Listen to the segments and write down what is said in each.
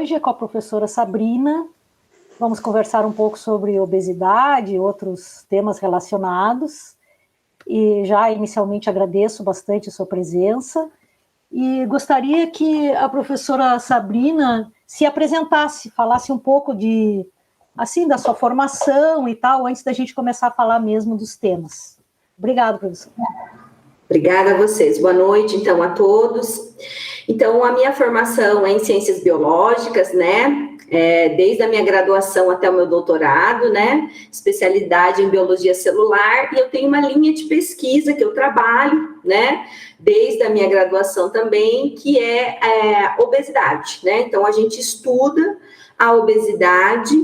hoje é com a professora Sabrina. Vamos conversar um pouco sobre obesidade e outros temas relacionados. E já inicialmente agradeço bastante a sua presença. E gostaria que a professora Sabrina se apresentasse, falasse um pouco da sua formação e tal, antes da gente começar a falar mesmo dos temas. Obrigada, professora. Obrigada a vocês. Boa noite, então, a todos. Então, a minha formação é em Ciências Biológicas, né? Desde a minha graduação até o meu doutorado, né? Especialidade em Biologia Celular, e eu tenho uma linha de pesquisa que eu trabalho, né? Desde a minha graduação também, que é obesidade, né? Então, a gente estuda a obesidade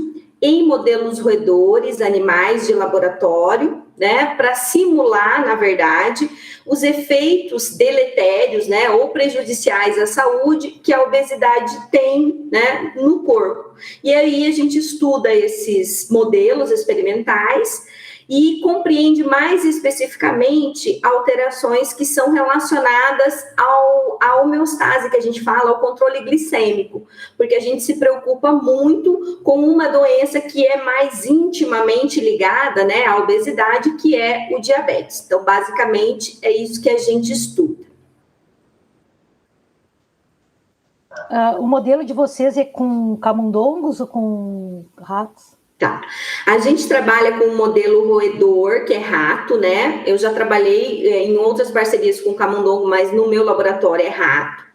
em modelos roedores, animais de laboratório, né, para simular, na verdade, os efeitos deletérios, né, ou prejudiciais à saúde que a obesidade tem, né, no corpo. E aí a gente estuda esses modelos experimentais e compreende mais especificamente alterações que são relacionadas à homeostase, que a gente fala, ao controle glicêmico, porque a gente se preocupa muito com uma doença que é mais intimamente ligada, né, à obesidade, que é o diabetes. Então, basicamente, é isso que a gente estuda. O modelo de vocês é com camundongos ou com ratos? Tá. A gente trabalha com um modelo roedor, que é rato, né? Eu já trabalhei em outras parcerias com camundongo, mas no meu laboratório é rato.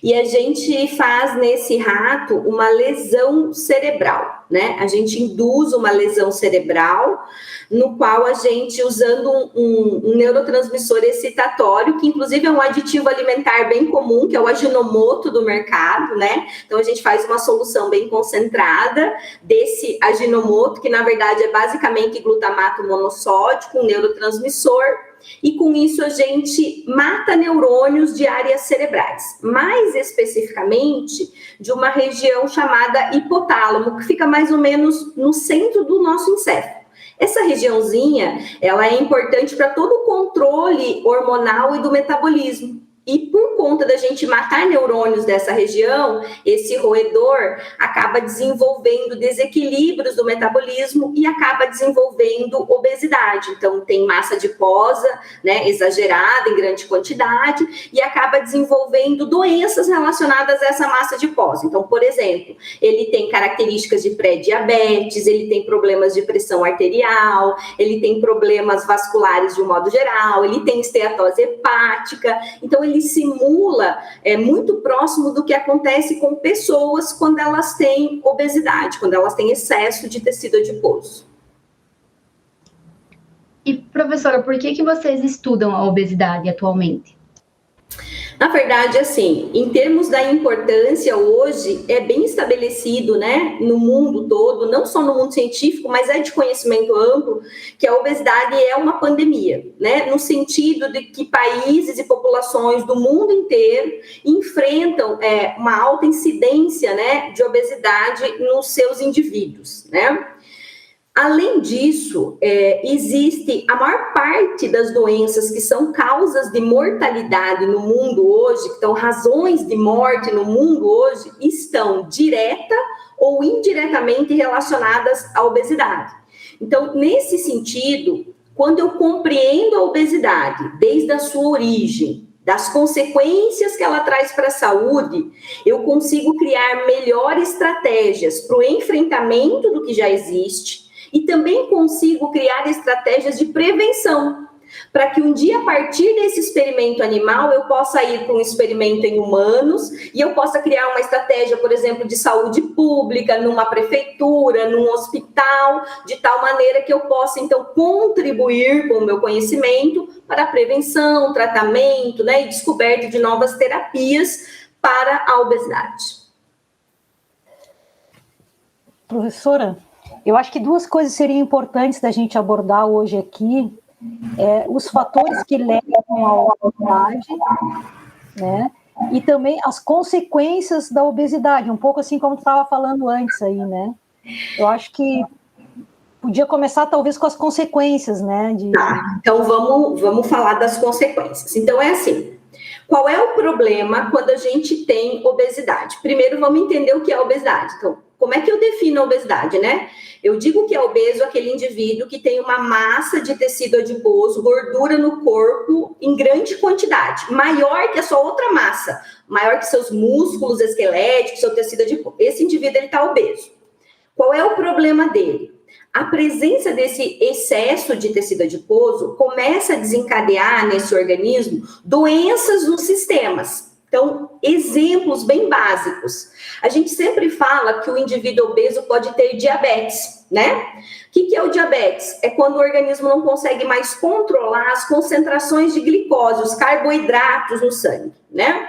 E a gente faz nesse rato uma lesão cerebral, né? A gente induz uma lesão cerebral, no qual a gente, usando um neurotransmissor excitatório, que inclusive é um aditivo alimentar bem comum, que é o aginomoto do mercado, né? Então a gente faz uma solução bem concentrada desse aginomoto, que na verdade é basicamente glutamato monossódico, um neurotransmissor, e com isso a gente mata neurônios de áreas cerebrais, mais especificamente de uma região chamada hipotálamo, que fica mais ou menos no centro do nosso encéfalo. Essa regiãozinha, ela é importante para todo o controle hormonal e do metabolismo. E por conta da gente matar neurônios dessa região, esse roedor acaba desenvolvendo desequilíbrios do metabolismo e acaba desenvolvendo obesidade. Então, tem massa adiposa, né, exagerada em grande quantidade e acaba desenvolvendo doenças relacionadas a essa massa adiposa. Então, por exemplo, ele tem características de pré-diabetes, ele tem problemas de pressão arterial, ele tem problemas vasculares de um modo geral, ele tem esteatose hepática. Então, ele simula muito próximo do que acontece com pessoas quando elas têm obesidade, quando elas têm excesso de tecido adiposo. E, professora, por que vocês estudam a obesidade atualmente? Na verdade, assim, em termos da importância, hoje é bem estabelecido, né, no mundo todo, não só no mundo científico, mas é de conhecimento amplo, que a obesidade é uma pandemia, né, no sentido de que países e populações do mundo inteiro enfrentam uma alta incidência, né, de obesidade nos seus indivíduos, né. Além disso, existe a maior parte das doenças que são causas de mortalidade no mundo hoje, que são razões de morte no mundo hoje, estão direta ou indiretamente relacionadas à obesidade. Então, nesse sentido, quando eu compreendo a obesidade desde a sua origem, das consequências que ela traz para a saúde, eu consigo criar melhores estratégias para o enfrentamento do que já existe, e também consigo criar estratégias de prevenção, para que um dia, a partir desse experimento animal, eu possa ir para um experimento em humanos e eu possa criar uma estratégia, por exemplo, de saúde pública, numa prefeitura, num hospital, de tal maneira que eu possa, então, contribuir com o meu conhecimento para a prevenção, tratamento, né, e descoberta de novas terapias para a obesidade. Professora, eu acho que duas coisas seriam importantes da gente abordar hoje aqui, os fatores que levam à obesidade, né, e também as consequências da obesidade, um pouco assim como tu estava falando antes aí, né. Eu acho que podia começar talvez com as consequências, né. Tá, então vamos falar das consequências. Então é assim, qual é o problema quando a gente tem obesidade? Primeiro, vamos entender o que é obesidade. Então, como é que eu defino a obesidade, né? Eu digo que é obeso aquele indivíduo que tem uma massa de tecido adiposo, gordura no corpo em grande quantidade, maior que a sua outra massa, maior que seus músculos esqueléticos, seu tecido adiposo. Esse indivíduo, ele está obeso. Qual é o problema dele? A presença desse excesso de tecido adiposo começa a desencadear nesse organismo doenças nos sistemas. Então, exemplos bem básicos. A gente sempre fala que o indivíduo obeso pode ter diabetes, né? O que é o diabetes? É quando o organismo não consegue mais controlar as concentrações de glicose, os carboidratos no sangue, né?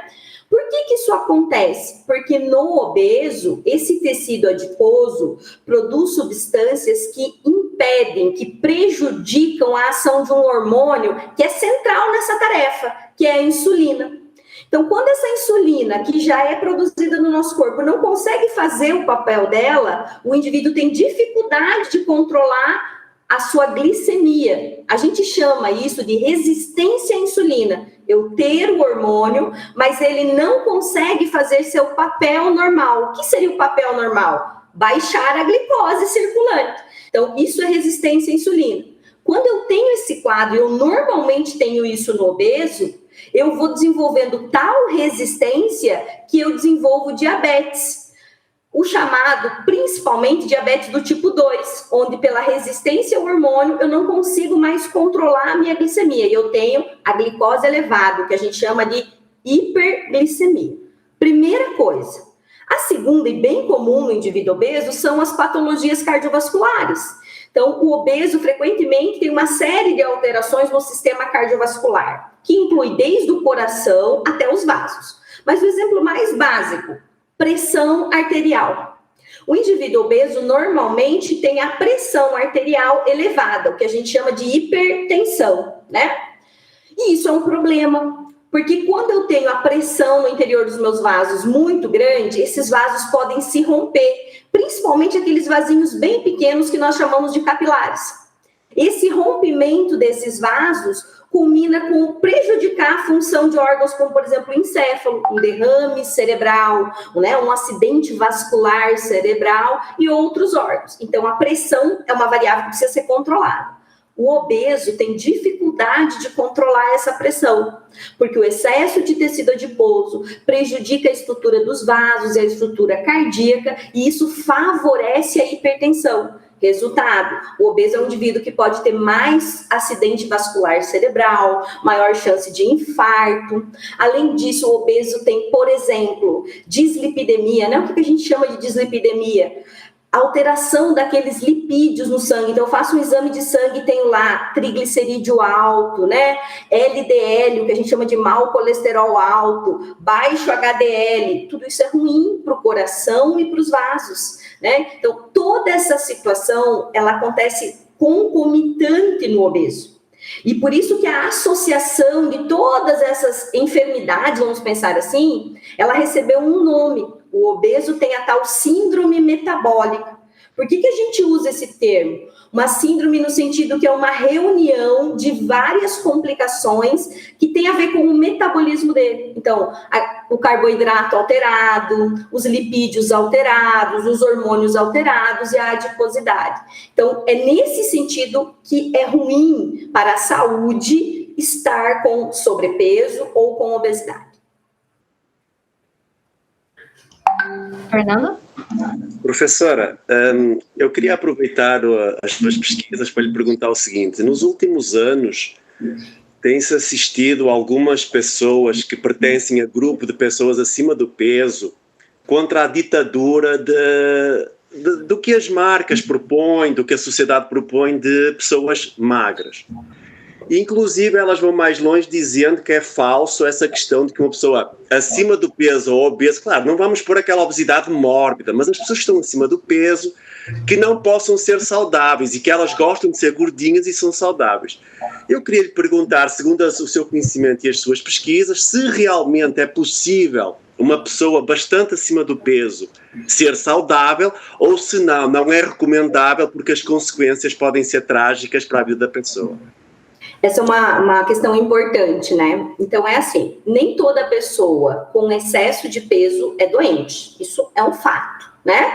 Por que isso acontece? Porque no obeso, esse tecido adiposo produz substâncias que impedem, que prejudicam a ação de um hormônio que é central nessa tarefa, que é a insulina. Então, quando essa insulina, que já é produzida no nosso corpo, não consegue fazer o papel dela, o indivíduo tem dificuldade de controlar a sua glicemia. A gente chama isso de resistência à insulina. Eu ter o hormônio, mas ele não consegue fazer seu papel normal. O que seria o papel normal? Baixar a glicose circulante. Então, isso é resistência à insulina. Quando eu tenho esse quadro, eu normalmente tenho isso no obeso, eu vou desenvolvendo tal resistência que eu desenvolvo diabetes. O chamado, principalmente, diabetes do tipo 2, onde pela resistência ao hormônio eu não consigo mais controlar a minha glicemia. E eu tenho a glicose elevada, que a gente chama de hiperglicemia. Primeira coisa. A segunda, e bem comum no indivíduo obeso, são as patologias cardiovasculares. Então, o obeso frequentemente tem uma série de alterações no sistema cardiovascular, que inclui desde o coração até os vasos. Mas o exemplo mais básico, pressão arterial. O indivíduo obeso normalmente tem a pressão arterial elevada, o que a gente chama de hipertensão, né? E isso é um problema, porque quando eu tenho a pressão no interior dos meus vasos muito grande, esses vasos podem se romper, principalmente aqueles vasinhos bem pequenos que nós chamamos de capilares. Esse rompimento desses vasos culmina com prejudicar a função de órgãos como, por exemplo, o encéfalo, um derrame cerebral, né, um acidente vascular cerebral e outros órgãos. Então, a pressão é uma variável que precisa ser controlada. O obeso tem dificuldade de controlar essa pressão, porque o excesso de tecido adiposo prejudica a estrutura dos vasos e a estrutura cardíaca, e isso favorece a hipertensão. Resultado, o obeso é um indivíduo que pode ter mais acidente vascular cerebral, maior chance de infarto. Além disso, o obeso tem, por exemplo, dislipidemia, né? O que a gente chama de dislipidemia? Alteração daqueles lipídios no sangue. Então, eu faço um exame de sangue e tenho lá triglicerídeo alto, né? LDL, o que a gente chama de mau colesterol alto, baixo HDL. Tudo isso é ruim para o coração e para os vasos, né? Então, toda essa situação, ela acontece concomitante no obeso. E por isso que a associação de todas essas enfermidades, vamos pensar assim, ela recebeu um nome. O obeso tem a tal síndrome metabólica. Por que a gente usa esse termo? Uma síndrome no sentido que é uma reunião de várias complicações que tem a ver com o metabolismo dele. Então, o carboidrato alterado, os lipídios alterados, os hormônios alterados e a adiposidade. Então, é nesse sentido que é ruim para a saúde estar com sobrepeso ou com obesidade. Fernando? Professora, eu queria aproveitar as suas pesquisas para lhe perguntar o seguinte. Nos últimos anos, tem-se assistido a algumas pessoas que pertencem a grupo de pessoas acima do peso contra a ditadura do que as marcas propõem, do que a sociedade propõe de pessoas magras. Inclusive, elas vão mais longe dizendo que é falso essa questão de que uma pessoa acima do peso ou obeso, claro, não vamos pôr aquela obesidade mórbida, mas as pessoas que estão acima do peso que não possam ser saudáveis e que elas gostam de ser gordinhas e são saudáveis. Eu queria lhe perguntar, segundo o seu conhecimento e as suas pesquisas, se realmente é possível uma pessoa bastante acima do peso ser saudável ou se não é recomendável porque as consequências podem ser trágicas para a vida da pessoa. Essa é uma questão importante, né? Então, é assim, nem toda pessoa com excesso de peso é doente. Isso é um fato, né?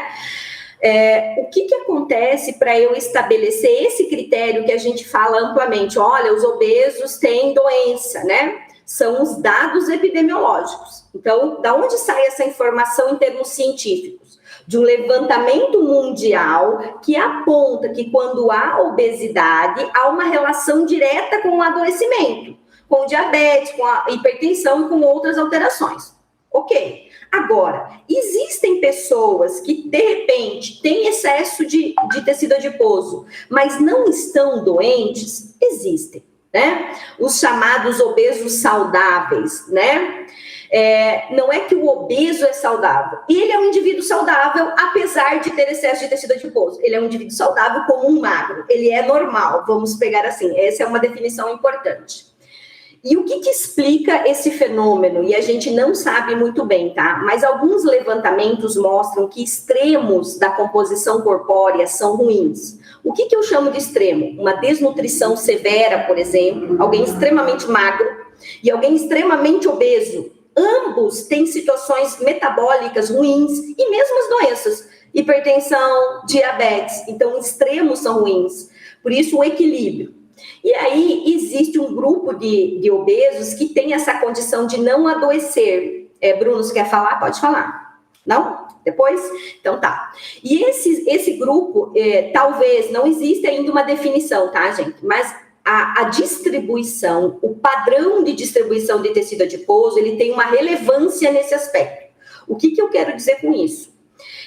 O que acontece para eu estabelecer esse critério que a gente fala amplamente? Olha, os obesos têm doença, né? São os dados epidemiológicos. Então, da onde sai essa informação em termos científicos? De um levantamento mundial que aponta que quando há obesidade, há uma relação direta com o adoecimento, com o diabetes, com a hipertensão e com outras alterações. Ok. Agora, existem pessoas que, de repente, têm excesso de tecido adiposo, mas não estão doentes? Existem, né? Os chamados obesos saudáveis, né? Não é que o obeso é saudável. Ele é um indivíduo saudável, apesar de ter excesso de tecido adiposo. Ele é um indivíduo saudável como um magro. Ele é normal, vamos pegar assim. Essa é uma definição importante. E o que explica esse fenômeno? E a gente não sabe muito bem, tá? Mas alguns levantamentos mostram que extremos da composição corpórea são ruins. O que eu chamo de extremo? Uma desnutrição severa, por exemplo, alguém extremamente magro e alguém extremamente obeso. Ambos têm situações metabólicas ruins e mesmo as doenças, hipertensão, diabetes. Então, extremos são ruins. Por isso, o equilíbrio. E aí, existe um grupo de obesos que tem essa condição de não adoecer. Bruno, você quer falar? Pode falar. Não? Depois? Então, tá. E esse grupo, talvez, não existe ainda uma definição, tá, gente? Mas a distribuição, o padrão de distribuição de tecido adiposo, ele tem uma relevância nesse aspecto. O que eu quero dizer com isso?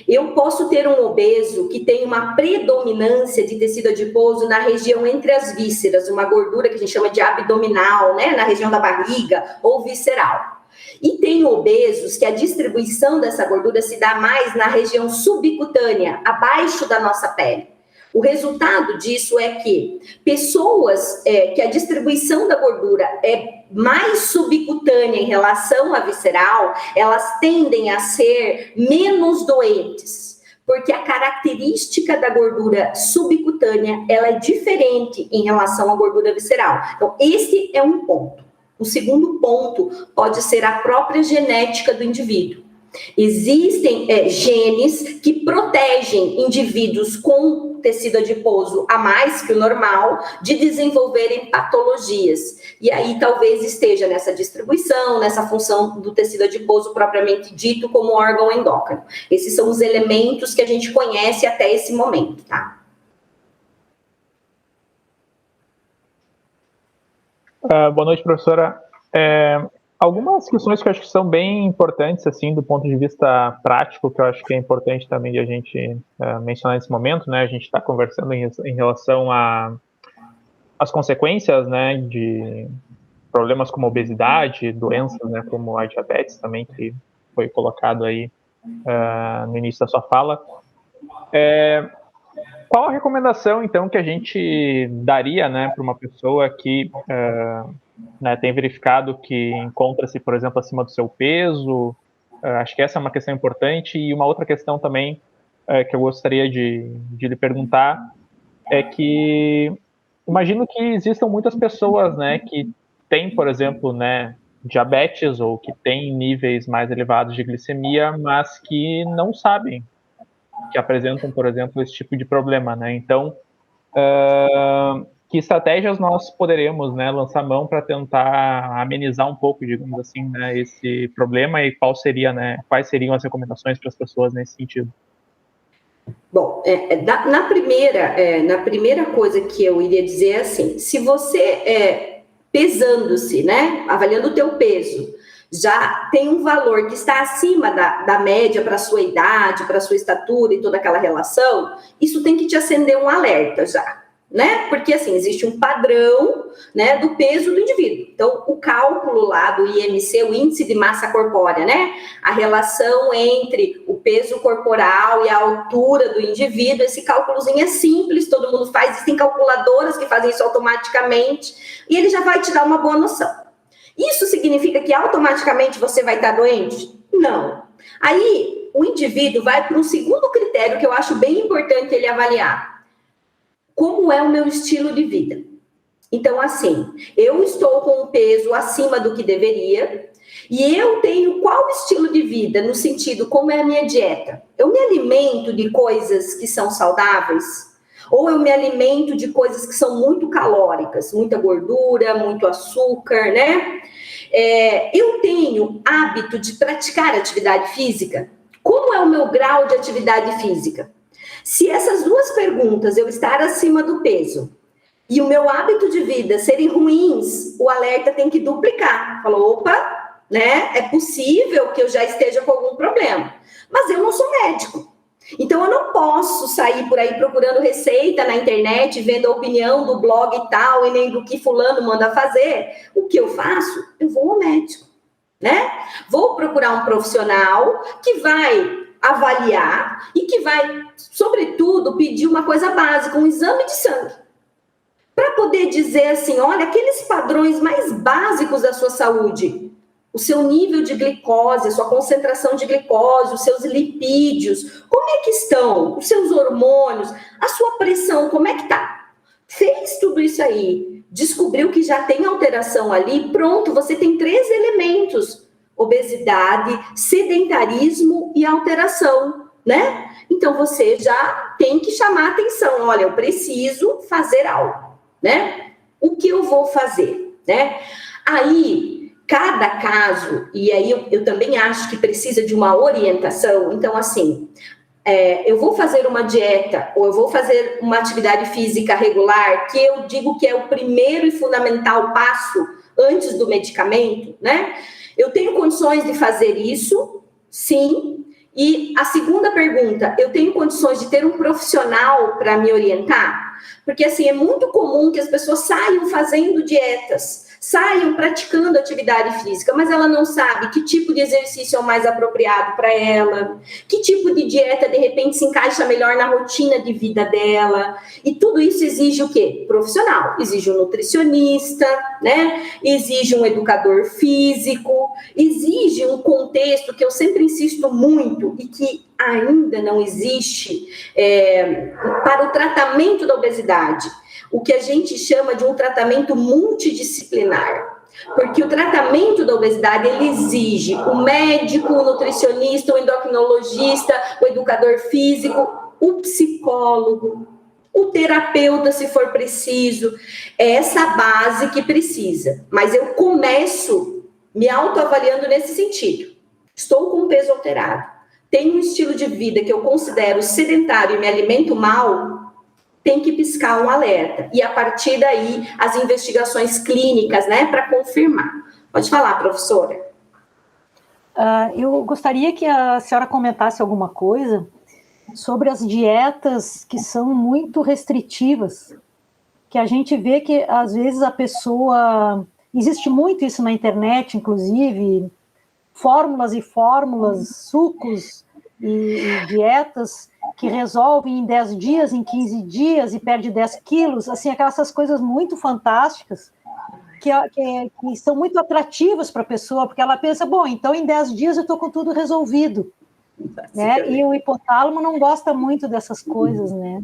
Eu posso ter um obeso que tem uma predominância de tecido adiposo na região entre as vísceras, uma gordura que a gente chama de abdominal, né, na região da barriga, ou visceral. E tem obesos que a distribuição dessa gordura se dá mais na região subcutânea, abaixo da nossa pele. O resultado disso é que pessoas que a distribuição da gordura é mais subcutânea em relação à visceral, elas tendem a ser menos doentes, porque a característica da gordura subcutânea, ela é diferente em relação à gordura visceral. Então, esse é um ponto. O segundo ponto pode ser a própria genética do indivíduo. Existem genes que protegem indivíduos com tecido adiposo a mais que o normal de desenvolverem patologias. E aí talvez esteja nessa distribuição, nessa função do tecido adiposo propriamente dito como órgão endócrino. Esses são os elementos que a gente conhece até esse momento, tá? Boa noite, professora. Algumas questões que eu acho que são bem importantes, assim, do ponto de vista prático, que eu acho que é importante também de a gente mencionar nesse momento, né? A gente está conversando em relação às consequências, né, de problemas como obesidade, doenças, né, como a diabetes também, que foi colocado aí no início da sua fala. Qual a recomendação, então, que a gente daria, né, para uma pessoa que tem verificado que encontra-se, por exemplo, acima do seu peso? Acho que essa é uma questão importante. E uma outra questão também que eu gostaria de lhe perguntar é que imagino que existam muitas pessoas, né, que têm, por exemplo, né, diabetes ou que têm níveis mais elevados de glicemia, mas que não sabem que apresentam, por exemplo, esse tipo de problema, né? Então, que estratégias nós poderemos, né, lançar mão para tentar amenizar um pouco, digamos assim, né, esse problema, e quais seriam as recomendações para as pessoas nesse sentido? Bom, na primeira coisa que eu iria dizer é assim, se você pesando-se, né, avaliando o teu peso, já tem um valor que está acima da média para a sua idade, para a sua estatura e toda aquela relação, isso tem que te acender um alerta já, né? Porque, assim, existe um padrão, né, do peso do indivíduo. Então, o cálculo lá do IMC, o índice de massa corpórea, né? A relação entre o peso corporal e a altura do indivíduo, esse cálculozinho é simples, todo mundo faz, existem calculadoras que fazem isso automaticamente, e ele já vai te dar uma boa noção. Isso significa que automaticamente você vai estar doente? Não. Aí, o indivíduo vai para um segundo critério que eu acho bem importante ele avaliar. Como é o meu estilo de vida? Então, assim, eu estou com um peso acima do que deveria e eu tenho qual estilo de vida, no sentido, como é a minha dieta? Eu me alimento de coisas que são saudáveis? Ou eu me alimento de coisas que são muito calóricas, muita gordura, muito açúcar, né? Eu tenho hábito de praticar atividade física? Como é o meu grau de atividade física? Se essas duas perguntas, eu estar acima do peso e o meu hábito de vida serem ruins, o alerta tem que duplicar. Falou, opa, né? É possível que eu já esteja com algum problema. Mas eu não sou médico. Então, eu não posso sair por aí procurando receita na internet, vendo a opinião do blog e tal, e nem do que fulano manda fazer. O que eu faço? Eu vou ao médico, né? Vou procurar um profissional que vai avaliar e que vai, sobretudo, pedir uma coisa básica, um exame de sangue. Para poder dizer assim, olha, aqueles padrões mais básicos da sua saúde, o seu nível de glicose, a sua concentração de glicose, os seus lipídios, como é que estão? Os seus hormônios, a sua pressão, como é que tá? Fez tudo isso aí, descobriu que já tem alteração ali, pronto, você tem 3 elementos: obesidade, sedentarismo e alteração, né? Então, você já tem que chamar atenção, olha, eu preciso fazer algo, né? O que eu vou fazer, né? Aí, cada caso, e aí eu também acho que precisa de uma orientação. Então, assim, eu vou fazer uma dieta ou eu vou fazer uma atividade física regular, que eu digo que é o primeiro e fundamental passo antes do medicamento, né? Eu tenho condições de fazer isso? Sim. E a segunda pergunta, eu tenho condições de ter um profissional para me orientar? Porque, assim, é muito comum que as pessoas saiam fazendo dietas, saiam praticando atividade física, mas ela não sabe que tipo de exercício é o mais apropriado para ela, que tipo de dieta, de repente, se encaixa melhor na rotina de vida dela. E tudo isso exige o quê? Profissional. Exige um nutricionista, né? Exige um educador físico, exige um contexto que eu sempre insisto muito e que ainda não existe para o tratamento da obesidade. O que a gente chama de um tratamento multidisciplinar. Porque o tratamento da obesidade, ele exige o médico, o nutricionista, o endocrinologista, o educador físico, o psicólogo, o terapeuta, se for preciso. É essa base que precisa. Mas eu começo me autoavaliando nesse sentido. Estou com peso alterado. Tenho um estilo de vida que eu considero sedentário e me alimento mal, tem que piscar um alerta. E a partir daí, as investigações clínicas, né, para confirmar. Pode falar, professora. Eu gostaria que a senhora comentasse alguma coisa sobre as dietas que são muito restritivas, que a gente vê que, às vezes, a pessoa... Existe muito isso na internet, inclusive, fórmulas e fórmulas, sucos e dietas que resolvem em 10 dias, em 15 dias, e perde 10 quilos, assim, aquelas coisas muito fantásticas, que são muito atrativas para a pessoa, porque ela pensa, bom, então em 10 dias eu estou com tudo resolvido, né? E o hipotálamo não gosta muito dessas coisas, né?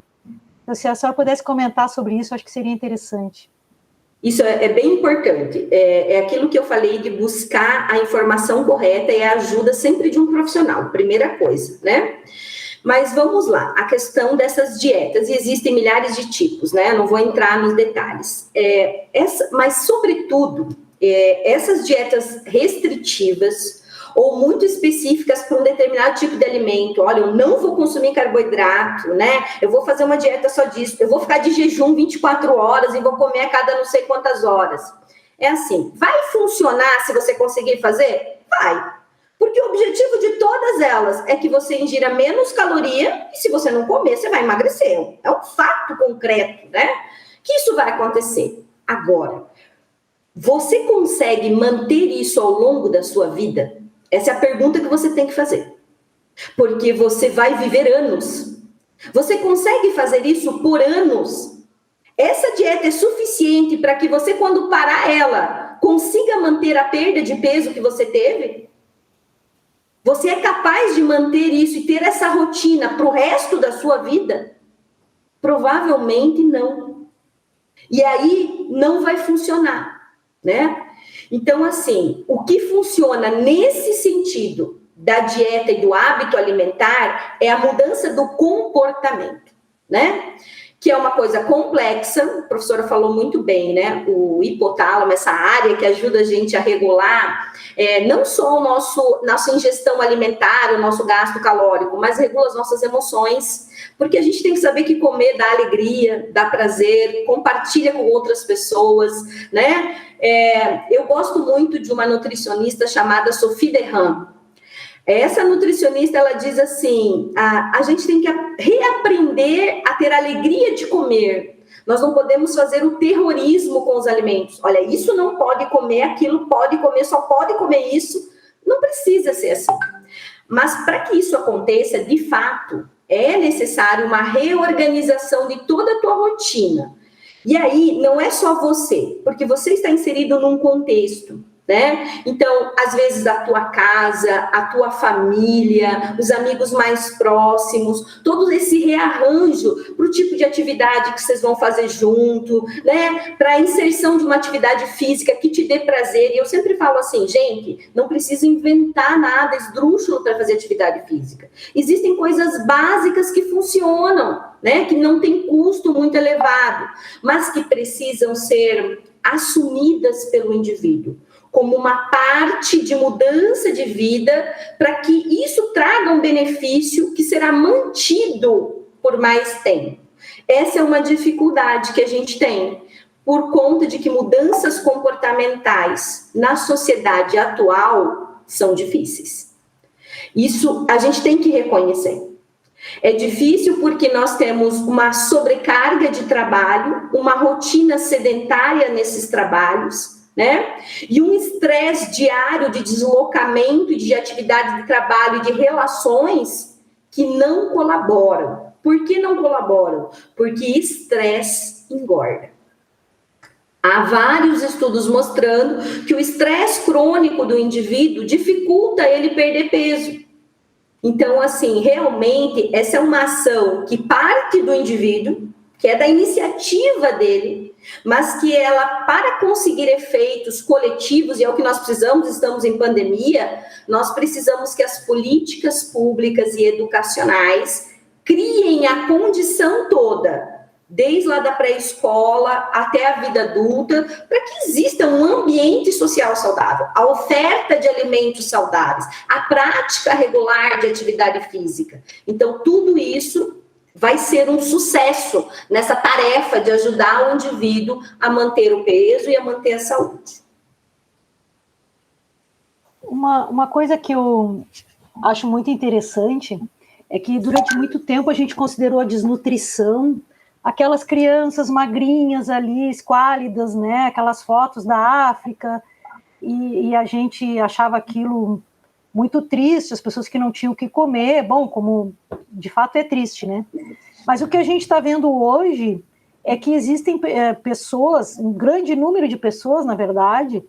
Então, se a senhora pudesse comentar sobre isso, acho que seria interessante. Isso é bem importante, é aquilo que eu falei de buscar a informação correta e a ajuda sempre de um profissional, primeira coisa, né? Mas vamos lá, a questão dessas dietas, e existem milhares de tipos, né? Eu não vou entrar nos detalhes. Mas, sobretudo, essas dietas restritivas ou muito específicas para um determinado tipo de alimento. Olha, eu não vou consumir carboidrato, né? Eu vou fazer uma dieta só disso. Eu vou ficar de jejum 24 horas e vou comer a cada não sei quantas horas. É assim, vai funcionar se você conseguir fazer? Vai. Porque o objetivo de todas elas é que você ingira menos caloria e se você não comer, você vai emagrecer. É um fato concreto, né? Que isso vai acontecer. Agora, você consegue manter isso ao longo da sua vida? Essa é a pergunta que você tem que fazer. Porque você vai viver anos. Você consegue fazer isso por anos? Essa dieta é suficiente para que você, quando parar ela, consiga manter a perda de peso que você teve? Você é capaz de manter isso e ter essa rotina para o resto da sua vida? Provavelmente não. E aí não vai funcionar, né? Então, assim, o que funciona nesse sentido da dieta e do hábito alimentar é a mudança do comportamento, né? Que é uma coisa complexa, a professora falou muito bem, né? O hipotálamo, essa área que ajuda a gente a regular não só nossa ingestão alimentar, o nosso gasto calórico, mas regula as nossas emoções, porque a gente tem que saber que comer dá alegria, dá prazer, compartilha com outras pessoas, né? Eu gosto muito de uma nutricionista chamada Sophie Derham. Essa nutricionista, ela diz assim, a gente tem que reaprender a ter alegria de comer. Nós não podemos fazer o terrorismo com os alimentos. Olha, isso não pode comer, aquilo pode comer, só pode comer isso. Não precisa ser assim. Mas para que isso aconteça, de fato, é necessário uma reorganização de toda a tua rotina. E aí, não é só você, porque você está inserido num contexto, né? Então, às vezes, a tua casa, a tua família, os amigos mais próximos, todo esse rearranjo para o tipo de atividade que vocês vão fazer junto, né? Para a inserção de uma atividade física que te dê prazer. E eu sempre falo assim, gente, não precisa inventar nada esdrúxulo para fazer atividade física. Existem coisas básicas que funcionam, né? Que não tem custo muito elevado, mas que precisam ser assumidas pelo indivíduo como uma parte de mudança de vida, para que isso traga um benefício que será mantido por mais tempo. Essa é uma dificuldade que a gente tem, por conta de que mudanças comportamentais na sociedade atual são difíceis. Isso a gente tem que reconhecer. É difícil porque nós temos uma sobrecarga de trabalho, uma rotina sedentária nesses trabalhos, né? E um estresse diário de deslocamento, de atividade de trabalho, de relações que não colaboram. Por que não colaboram? Porque estresse engorda. Há vários estudos mostrando que o estresse crônico do indivíduo dificulta ele perder peso. Então, assim, realmente, essa é uma ação que parte do indivíduo, que é da iniciativa dele, mas que ela, para conseguir efeitos coletivos, e é o que nós precisamos, estamos em pandemia, nós precisamos que as políticas públicas e educacionais criem a condição toda, desde lá da pré-escola até a vida adulta, para que exista um ambiente social saudável, a oferta de alimentos saudáveis, a prática regular de atividade física. Então, tudo isso vai ser um sucesso nessa tarefa de ajudar o indivíduo a manter o peso e a manter a saúde. Uma coisa que eu acho muito interessante é que durante muito tempo a gente considerou a desnutrição aquelas crianças magrinhas ali, esquálidas, né? Aquelas fotos da África, e a gente achava aquilo muito triste, as pessoas que não tinham o que comer, bom, como de fato é triste, né? Mas o que a gente está vendo hoje é que existem pessoas, um grande número de pessoas, na verdade,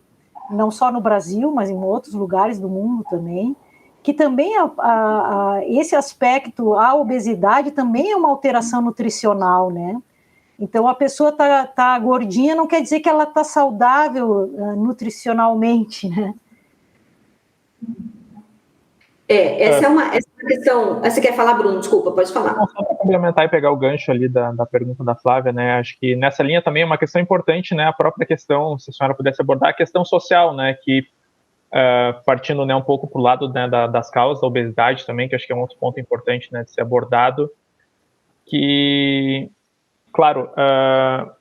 não só no Brasil, mas em outros lugares do mundo também, que também esse aspecto, a obesidade também é uma alteração nutricional, né? Então, a pessoa tá gordinha não quer dizer que ela está saudável nutricionalmente, né? Essa é uma questão. Você quer falar, Bruno? Desculpa, pode falar. Só para complementar e pegar o gancho ali da pergunta da Flávia, né? Acho que nessa linha também é uma questão importante, né? A própria questão, se a senhora pudesse abordar, a questão social, né? Que partindo, né, um pouco para o lado, né, das causas da obesidade também, que acho que é um outro ponto importante, né, de ser abordado, que, claro,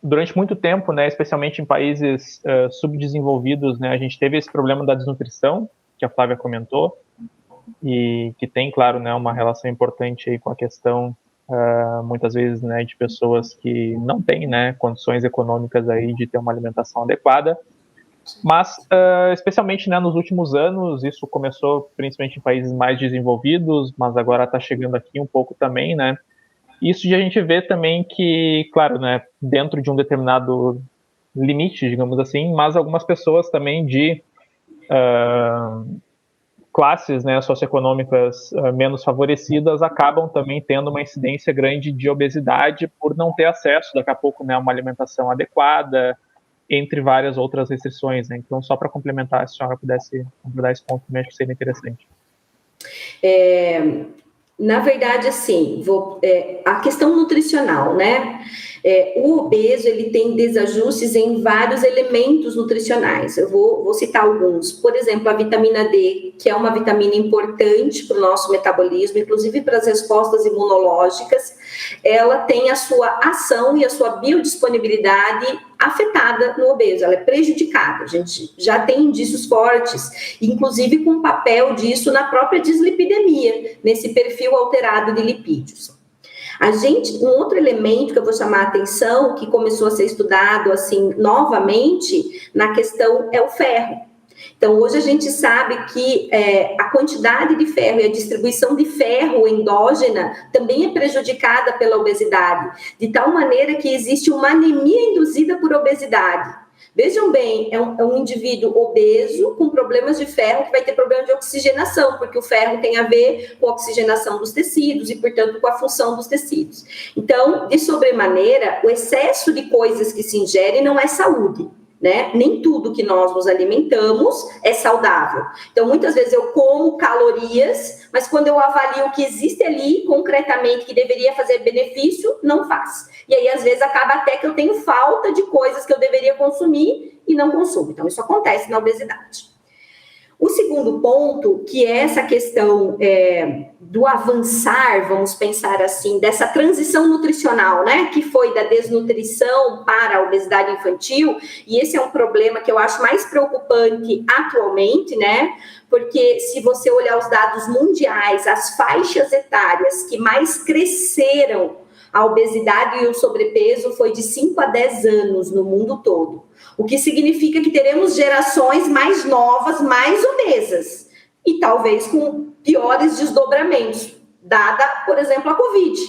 durante muito tempo, né, especialmente em países subdesenvolvidos, né, a gente teve esse problema da desnutrição, que a Flávia comentou, e que tem, claro, né, uma relação importante aí com a questão, muitas vezes, né, de pessoas que não têm, né, condições econômicas aí de ter uma alimentação adequada. Mas, especialmente, né, nos últimos anos, isso começou principalmente em países mais desenvolvidos, mas agora está chegando aqui um pouco também, né? Isso de a gente vê também que, claro, né, dentro de um determinado limite, digamos assim, mas algumas pessoas também de classes, né, socioeconômicas menos favorecidas acabam também tendo uma incidência grande de obesidade por não ter acesso, daqui a pouco, né, a uma alimentação adequada, entre várias outras restrições, né? Então, só para complementar, se a senhora pudesse completar esse ponto, também acho que seria interessante. Na verdade, assim, a questão nutricional, né? O obeso, ele tem desajustes em vários elementos nutricionais. Eu vou citar alguns. Por exemplo, a vitamina D, que é uma vitamina importante para o nosso metabolismo, inclusive para as respostas imunológicas, ela tem a sua ação e a sua biodisponibilidade afetada no obeso, ela é prejudicada. A gente já tem indícios fortes, inclusive com o papel disso na própria dislipidemia, nesse perfil alterado de lipídios. Um outro elemento que eu vou chamar a atenção, que começou a ser estudado assim novamente na questão, é o ferro. Então, hoje a gente sabe que a quantidade de ferro e a distribuição de ferro endógena também é prejudicada pela obesidade, de tal maneira que existe uma anemia induzida por obesidade. Vejam bem, é um indivíduo obeso com problemas de ferro que vai ter problema de oxigenação, porque o ferro tem a ver com a oxigenação dos tecidos e, portanto, com a função dos tecidos. Então, de sobremaneira, o excesso de coisas que se ingere não é saúde, né? Nem tudo que nós nos alimentamos é saudável. Então, muitas vezes eu como calorias, mas quando eu avalio o que existe ali concretamente que deveria fazer benefício, não faz. E aí, às vezes, acaba até que eu tenho falta de coisas que eu deveria consumir e não consumo. Então, isso acontece na obesidade. O segundo ponto, que é essa questão do avançar, vamos pensar assim, dessa transição nutricional, né, que foi da desnutrição para a obesidade infantil, e esse é um problema que eu acho mais preocupante atualmente, né, porque se você olhar os dados mundiais, as faixas etárias que mais cresceram a obesidade e o sobrepeso foi de 5 a 10 anos no mundo todo. O que significa que teremos gerações mais novas, mais obesas. E talvez com piores desdobramentos, dada, por exemplo, a Covid,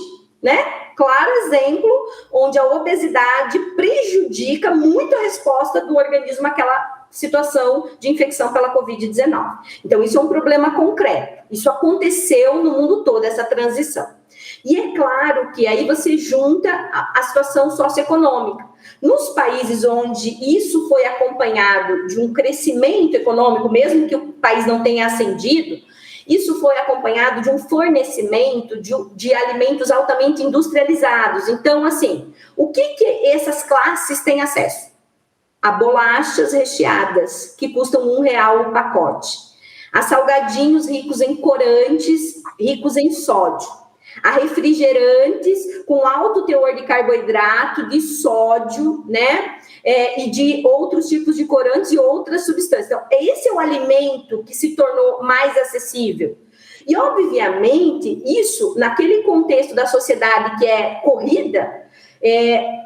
né? Claro exemplo onde a obesidade prejudica muito a resposta do organismo àquela situação de infecção pela Covid-19. Então, isso é um problema concreto. Isso aconteceu no mundo todo, essa transição. E é claro que aí você junta a situação socioeconômica. Nos países onde isso foi acompanhado de um crescimento econômico, mesmo que o país não tenha ascendido, isso foi acompanhado de um fornecimento de alimentos altamente industrializados. Então, assim, o que essas classes têm acesso? A bolachas recheadas, que custam R$1 o pacote. A salgadinhos ricos em corantes, ricos em sódio. A refrigerantes com alto teor de carboidrato, de sódio, né? E de outros tipos de corantes e outras substâncias. Então, esse é o alimento que se tornou mais acessível. E, obviamente, isso, naquele contexto da sociedade que é corrida,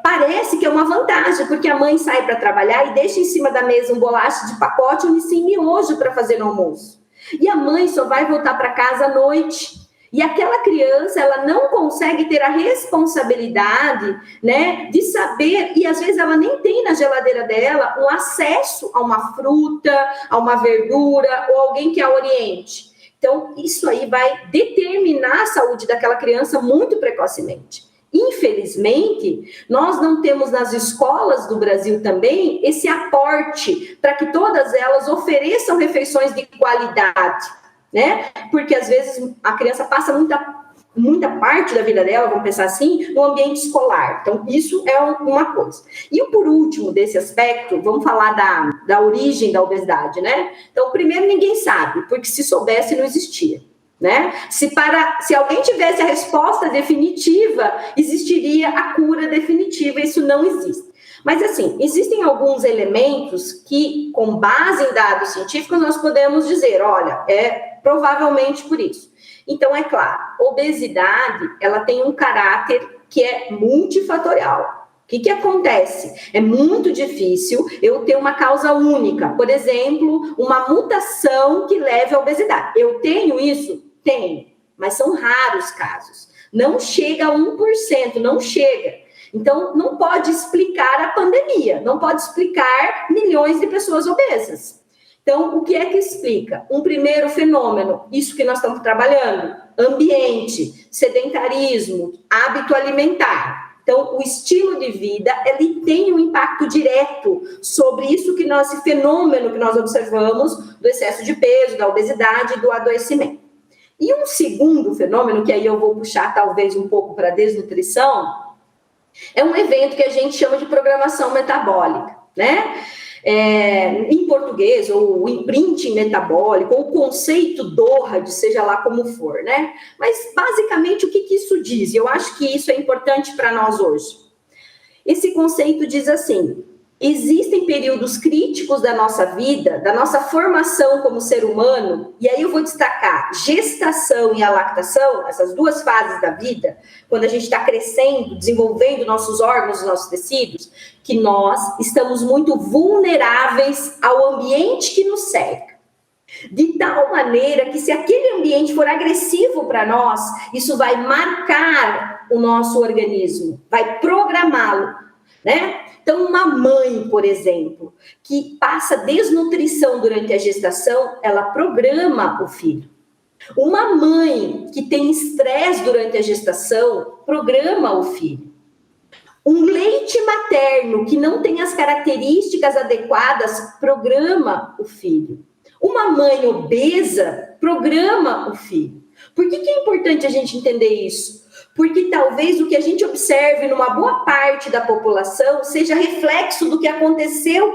parece que é uma vantagem, porque a mãe sai para trabalhar e deixa em cima da mesa um bolacha de pacote ou sem miojo para fazer no almoço. E a mãe só vai voltar para casa à noite. E aquela criança, ela não consegue ter a responsabilidade, né, de saber, e às vezes ela nem tem na geladeira dela um acesso a uma fruta, a uma verdura, ou alguém que a oriente. Então, isso aí vai determinar a saúde daquela criança muito precocemente. Infelizmente, nós não temos nas escolas do Brasil também esse aporte para que todas elas ofereçam refeições de qualidade, né? Porque às vezes a criança passa muita parte da vida dela, vamos pensar assim, no ambiente escolar. Então, isso é uma coisa. E por último desse aspecto, vamos falar da origem da obesidade, né? Então, primeiro, ninguém sabe, porque se soubesse, não existia, né? Se alguém tivesse a resposta definitiva, existiria a cura definitiva, isso não existe. Mas, assim, existem alguns elementos que, com base em dados científicos, nós podemos dizer, olha, provavelmente por isso. Então, é claro, obesidade, ela tem um caráter que é multifatorial. O que acontece? É muito difícil eu ter uma causa única. Por exemplo, uma mutação que leve à obesidade. Eu tenho isso? Tenho. Mas são raros casos. Não chega a 1%, não chega. Então, não pode explicar a pandemia, não pode explicar milhões de pessoas obesas. Então, o que é que explica? Um primeiro fenômeno, isso que nós estamos trabalhando, ambiente, sedentarismo, hábito alimentar. Então, o estilo de vida, ele tem um impacto direto sobre isso que esse fenômeno que nós observamos do excesso de peso, da obesidade e do adoecimento. E um segundo fenômeno, que aí eu vou puxar talvez um pouco para a desnutrição, é um evento que a gente chama de programação metabólica, né? Em português, ou imprinting metabólico, ou o conceito DORAD, seja lá como for, né? Mas, basicamente, o que isso diz? Eu acho que isso é importante para nós hoje. Esse conceito diz assim: existem períodos críticos da nossa vida, da nossa formação como ser humano, e aí eu vou destacar gestação e a lactação, essas duas fases da vida, quando a gente está crescendo, desenvolvendo nossos órgãos, nossos tecidos, que nós estamos muito vulneráveis ao ambiente que nos cerca. De tal maneira que, se aquele ambiente for agressivo para nós, isso vai marcar o nosso organismo, vai programá-lo, né? Então, uma mãe, por exemplo, que passa desnutrição durante a gestação, ela programa o filho. Uma mãe que tem estresse durante a gestação, programa o filho. Um leite materno que não tem as características adequadas, programa o filho. Uma mãe obesa, programa o filho. Por que é importante a gente entender isso? Porque talvez o que a gente observe numa boa parte da população seja reflexo do que aconteceu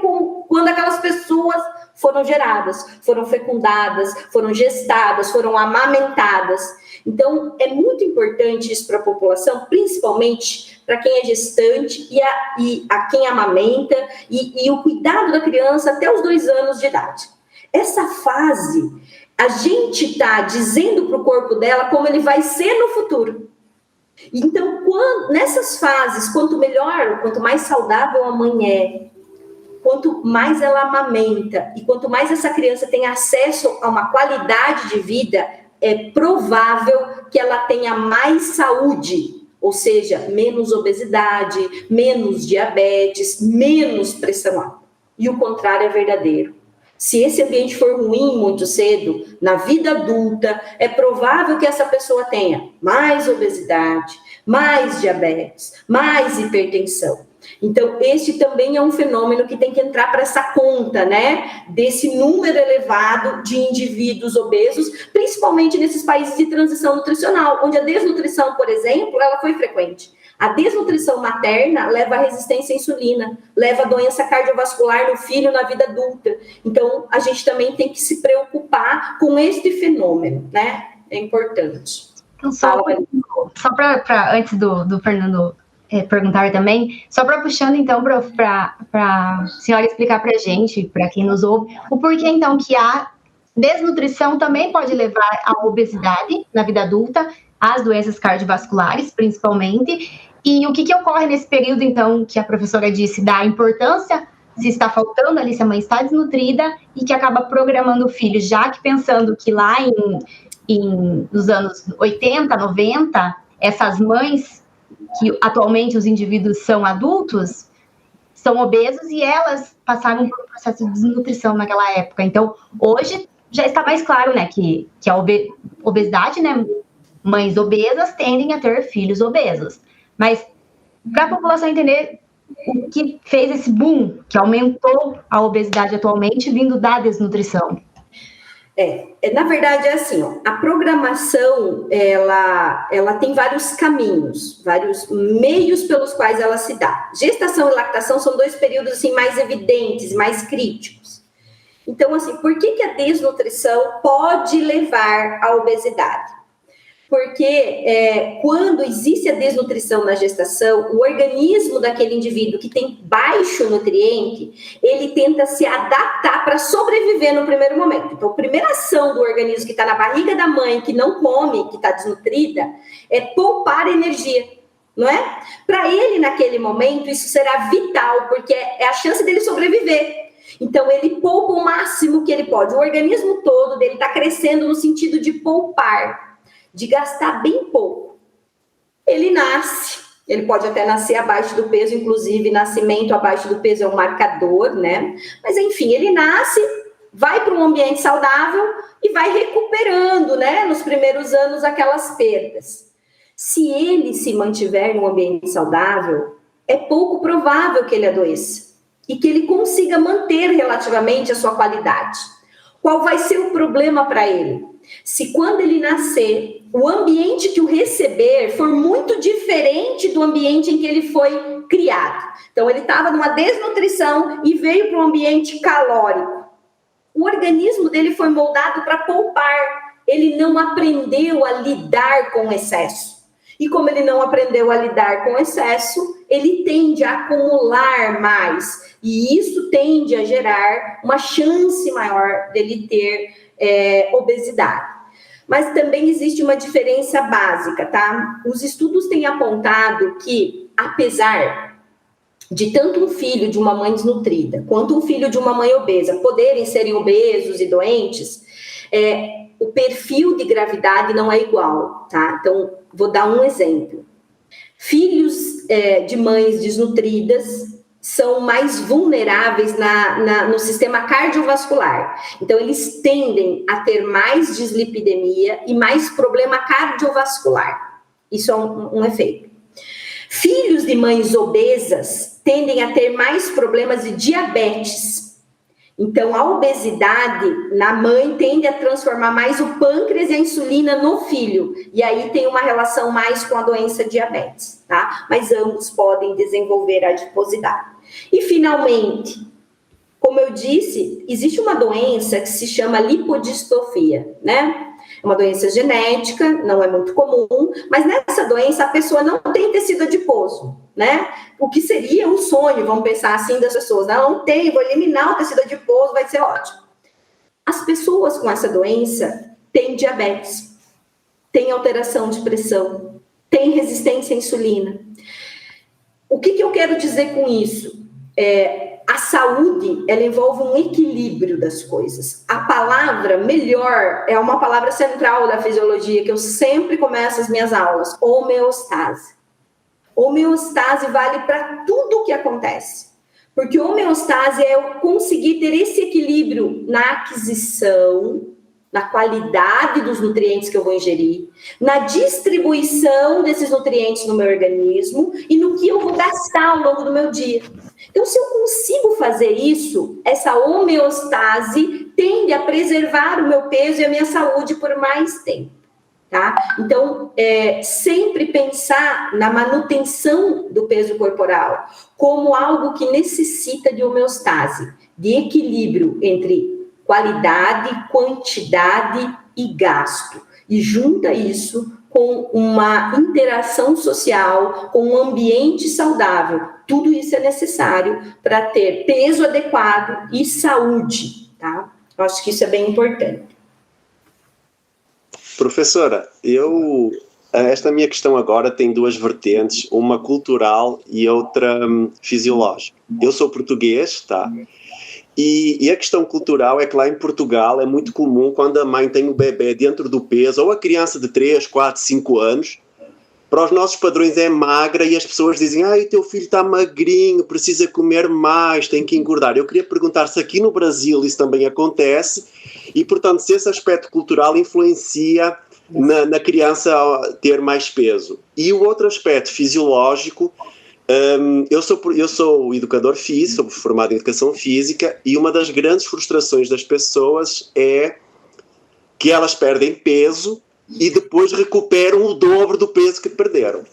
quando aquelas pessoas foram geradas, foram fecundadas, foram gestadas, foram amamentadas. Então, é muito importante isso para a população, principalmente para quem é gestante e a quem amamenta, e o cuidado da criança até os 2 anos de idade. Essa fase, a gente está dizendo para o corpo dela como ele vai ser no futuro. Então, nessas fases, quanto melhor, quanto mais saudável a mãe é, quanto mais ela amamenta e quanto mais essa criança tem acesso a uma qualidade de vida, é provável que ela tenha mais saúde, ou seja, menos obesidade, menos diabetes, menos pressão alta. E o contrário é verdadeiro. Se esse ambiente for ruim muito cedo, na vida adulta, é provável que essa pessoa tenha mais obesidade, mais diabetes, mais hipertensão. Então, esse também é um fenômeno que tem que entrar para essa conta, né? Desse número elevado de indivíduos obesos, principalmente nesses países de transição nutricional, onde a desnutrição, por exemplo, ela foi frequente. A desnutrição materna leva à resistência à insulina, leva à doença cardiovascular no filho na vida adulta. Então, a gente também tem que se preocupar com este fenômeno, né? É importante. Então, só para antes do Fernando perguntar também, só para puxando, então, para a senhora explicar para a gente, para quem nos ouve, o porquê, então, que a desnutrição também pode levar à obesidade na vida adulta, às doenças cardiovasculares, principalmente. E o que ocorre nesse período, então, que a professora disse, da importância, se está faltando ali, se a mãe está desnutrida, e que acaba programando o filho, já que pensando que lá nos anos 80, 90, essas mães, que atualmente os indivíduos são adultos, são obesos, e elas passaram por um processo de desnutrição naquela época. Então, hoje já está mais claro, né, que a obesidade, né, mães obesas tendem a ter filhos obesos. Mas, para a população entender o que fez esse boom, que aumentou a obesidade atualmente, vindo da desnutrição. Na verdade, é assim, ó, a programação, ela tem vários caminhos, vários meios pelos quais ela se dá. Gestação e lactação são 2 períodos, assim, mais evidentes, mais críticos. Então, assim, por que a desnutrição pode levar à obesidade? Porque quando existe a desnutrição na gestação, o organismo daquele indivíduo que tem baixo nutriente, ele tenta se adaptar para sobreviver no primeiro momento. Então, a primeira ação do organismo que está na barriga da mãe, que não come, que está desnutrida, é poupar energia, não é? Para ele, naquele momento, isso será vital, porque é a chance dele sobreviver. Então, ele poupa o máximo que ele pode. O organismo todo dele está crescendo no sentido de poupar, de gastar bem pouco. Ele nasce, ele pode até nascer abaixo do peso, inclusive nascimento abaixo do peso é um marcador, né? Mas enfim, ele nasce vai para um ambiente saudável e vai recuperando, né, nos primeiros anos aquelas perdas. Se ele se mantiver em um ambiente saudável, é pouco provável que ele adoeça e que ele consiga manter relativamente a sua qualidade. Qual vai ser o problema para ele? Se quando ele nascer, o ambiente que o receber for muito diferente do ambiente em que ele foi criado. Então, ele estava numa desnutrição e veio para um ambiente calórico. O organismo dele foi moldado para poupar. Ele não aprendeu a lidar com o excesso. E como ele não aprendeu a lidar com o excesso, ele tende a acumular mais. E isso tende a gerar uma chance maior dele ter obesidade. Mas também existe uma diferença básica, tá? Os estudos têm apontado que, apesar de tanto um filho de uma mãe desnutrida, quanto um filho de uma mãe obesa poderem serem obesos e doentes, o perfil de gravidade não é igual, tá? Então, vou dar um exemplo. Filhos de mães desnutridas são mais vulneráveis no sistema cardiovascular. Então, eles tendem a ter mais dislipidemia e mais problema cardiovascular. Isso é um efeito. Filhos de mães obesas tendem a ter mais problemas de diabetes. Então, a obesidade na mãe tende a transformar mais o pâncreas e a insulina no filho. E aí tem uma relação mais com a doença diabetes, tá? Mas ambos podem desenvolver a adiposidade. E, finalmente, como eu disse, existe uma doença que se chama lipodistrofia, né? É uma doença genética, não é muito comum, mas nessa doença a pessoa não tem tecido adiposo, né? O que seria um sonho, vamos pensar assim, das pessoas. Não tem, vou eliminar o tecido adiposo, vai ser ótimo. As pessoas com essa doença têm diabetes, têm alteração de pressão, têm resistência à insulina. O que eu quero dizer com isso? A saúde, ela envolve um equilíbrio das coisas. A palavra melhor é uma palavra central da fisiologia, que eu sempre começo as minhas aulas, homeostase. Homeostase vale para tudo o que acontece. Porque homeostase é eu conseguir ter esse equilíbrio na aquisição, na qualidade dos nutrientes que eu vou ingerir, na distribuição desses nutrientes no meu organismo e no que eu vou gastar ao longo do meu dia. Então, se eu consigo fazer isso, essa homeostase tende a preservar o meu peso e a minha saúde por mais tempo, tá? Então, sempre pensar na manutenção do peso corporal como algo que necessita de homeostase, de equilíbrio entre qualidade, quantidade e gasto. E junta isso com uma interação social, com um ambiente saudável. Tudo isso é necessário para ter peso adequado e saúde, tá? Eu acho que isso é bem importante. Professora, esta minha questão agora tem duas vertentes, uma cultural e outra fisiológica. Eu sou português, tá? E a questão cultural é que lá em Portugal é muito comum quando a mãe tem o bebê dentro do peso, ou a criança de 3, 4, 5 anos, para os nossos padrões é magra e as pessoas dizem, o teu filho está magrinho, precisa comer mais, tem que engordar. Eu queria perguntar se aqui no Brasil isso também acontece e, portanto, se esse aspecto cultural influencia na criança ter mais peso. E o outro aspecto fisiológico, eu sou educador físico, sou formado em educação física e uma das grandes frustrações das pessoas é que elas perdem peso e depois recuperam o dobro do peso que perderam.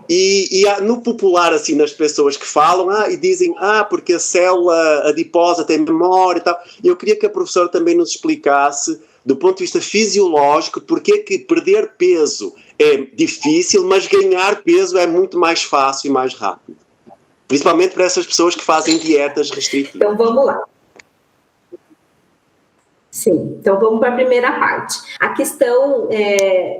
E no popular, assim, nas pessoas que falam e dizem, porque a célula adiposa tem memória e tal. Eu queria que a professora também nos explicasse, do ponto de vista fisiológico, porque que perder peso é difícil, mas ganhar peso é muito mais fácil e mais rápido. Principalmente para essas pessoas que fazem dietas restritivas. Então, vamos lá. Sim, então vamos para a primeira parte. A questão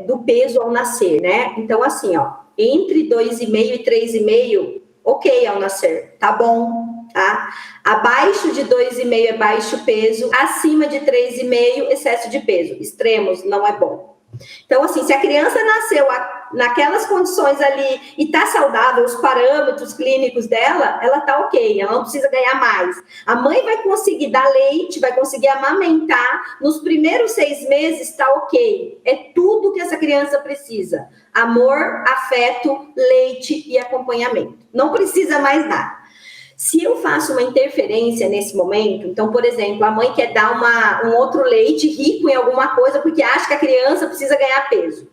do peso ao nascer, né? Então, assim, entre 2,5 e 3,5, ok ao nascer, tá bom, tá? Abaixo de 2,5 é baixo peso, acima de 3,5, excesso de peso. Extremos não é bom. Então, assim, se a criança nasceu naquelas condições ali e está saudável, os parâmetros clínicos dela, ela está ok, ela não precisa ganhar mais. A mãe vai conseguir dar leite, vai conseguir amamentar, nos primeiros 6 meses está ok. É tudo que essa criança precisa. Amor, afeto, leite e acompanhamento. Não precisa mais nada. Se eu faço uma interferência nesse momento, então, por exemplo, a mãe quer dar um outro leite rico em alguma coisa porque acha que a criança precisa ganhar peso.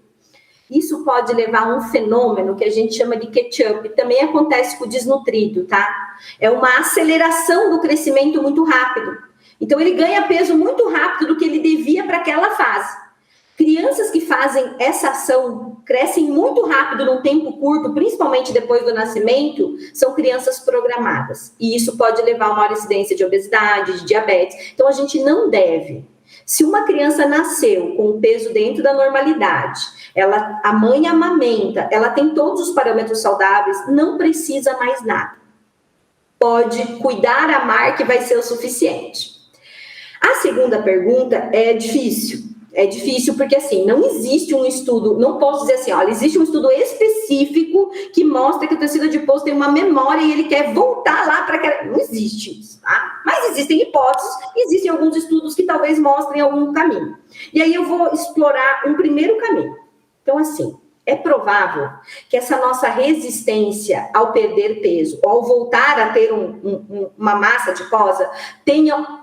Isso pode levar a um fenômeno que a gente chama de catch-up. Também acontece com o desnutrido, tá? É uma aceleração do crescimento muito rápido. Então, ele ganha peso muito rápido do que ele devia para aquela fase. Crianças que fazem essa ação crescem muito rápido num tempo curto, principalmente depois do nascimento, são crianças programadas. E isso pode levar a uma maior incidência de obesidade, de diabetes. Então, a gente não deve. Se uma criança nasceu com o peso dentro da normalidade, a mãe amamenta, ela tem todos os parâmetros saudáveis, não precisa mais nada. Pode cuidar, amar, que vai ser o suficiente. A segunda pergunta é difícil. É difícil porque, assim, não existe um estudo, não posso dizer assim, olha, existe um estudo específico que mostra que o tecido adiposo tem uma memória e ele quer voltar lá para aquela... Não existe isso, tá? Mas existem hipóteses, existem alguns estudos que talvez mostrem algum caminho. E aí eu vou explorar um primeiro caminho. Então, assim, é provável que essa nossa resistência ao perder peso, ou ao voltar a ter uma massa adiposa, tenha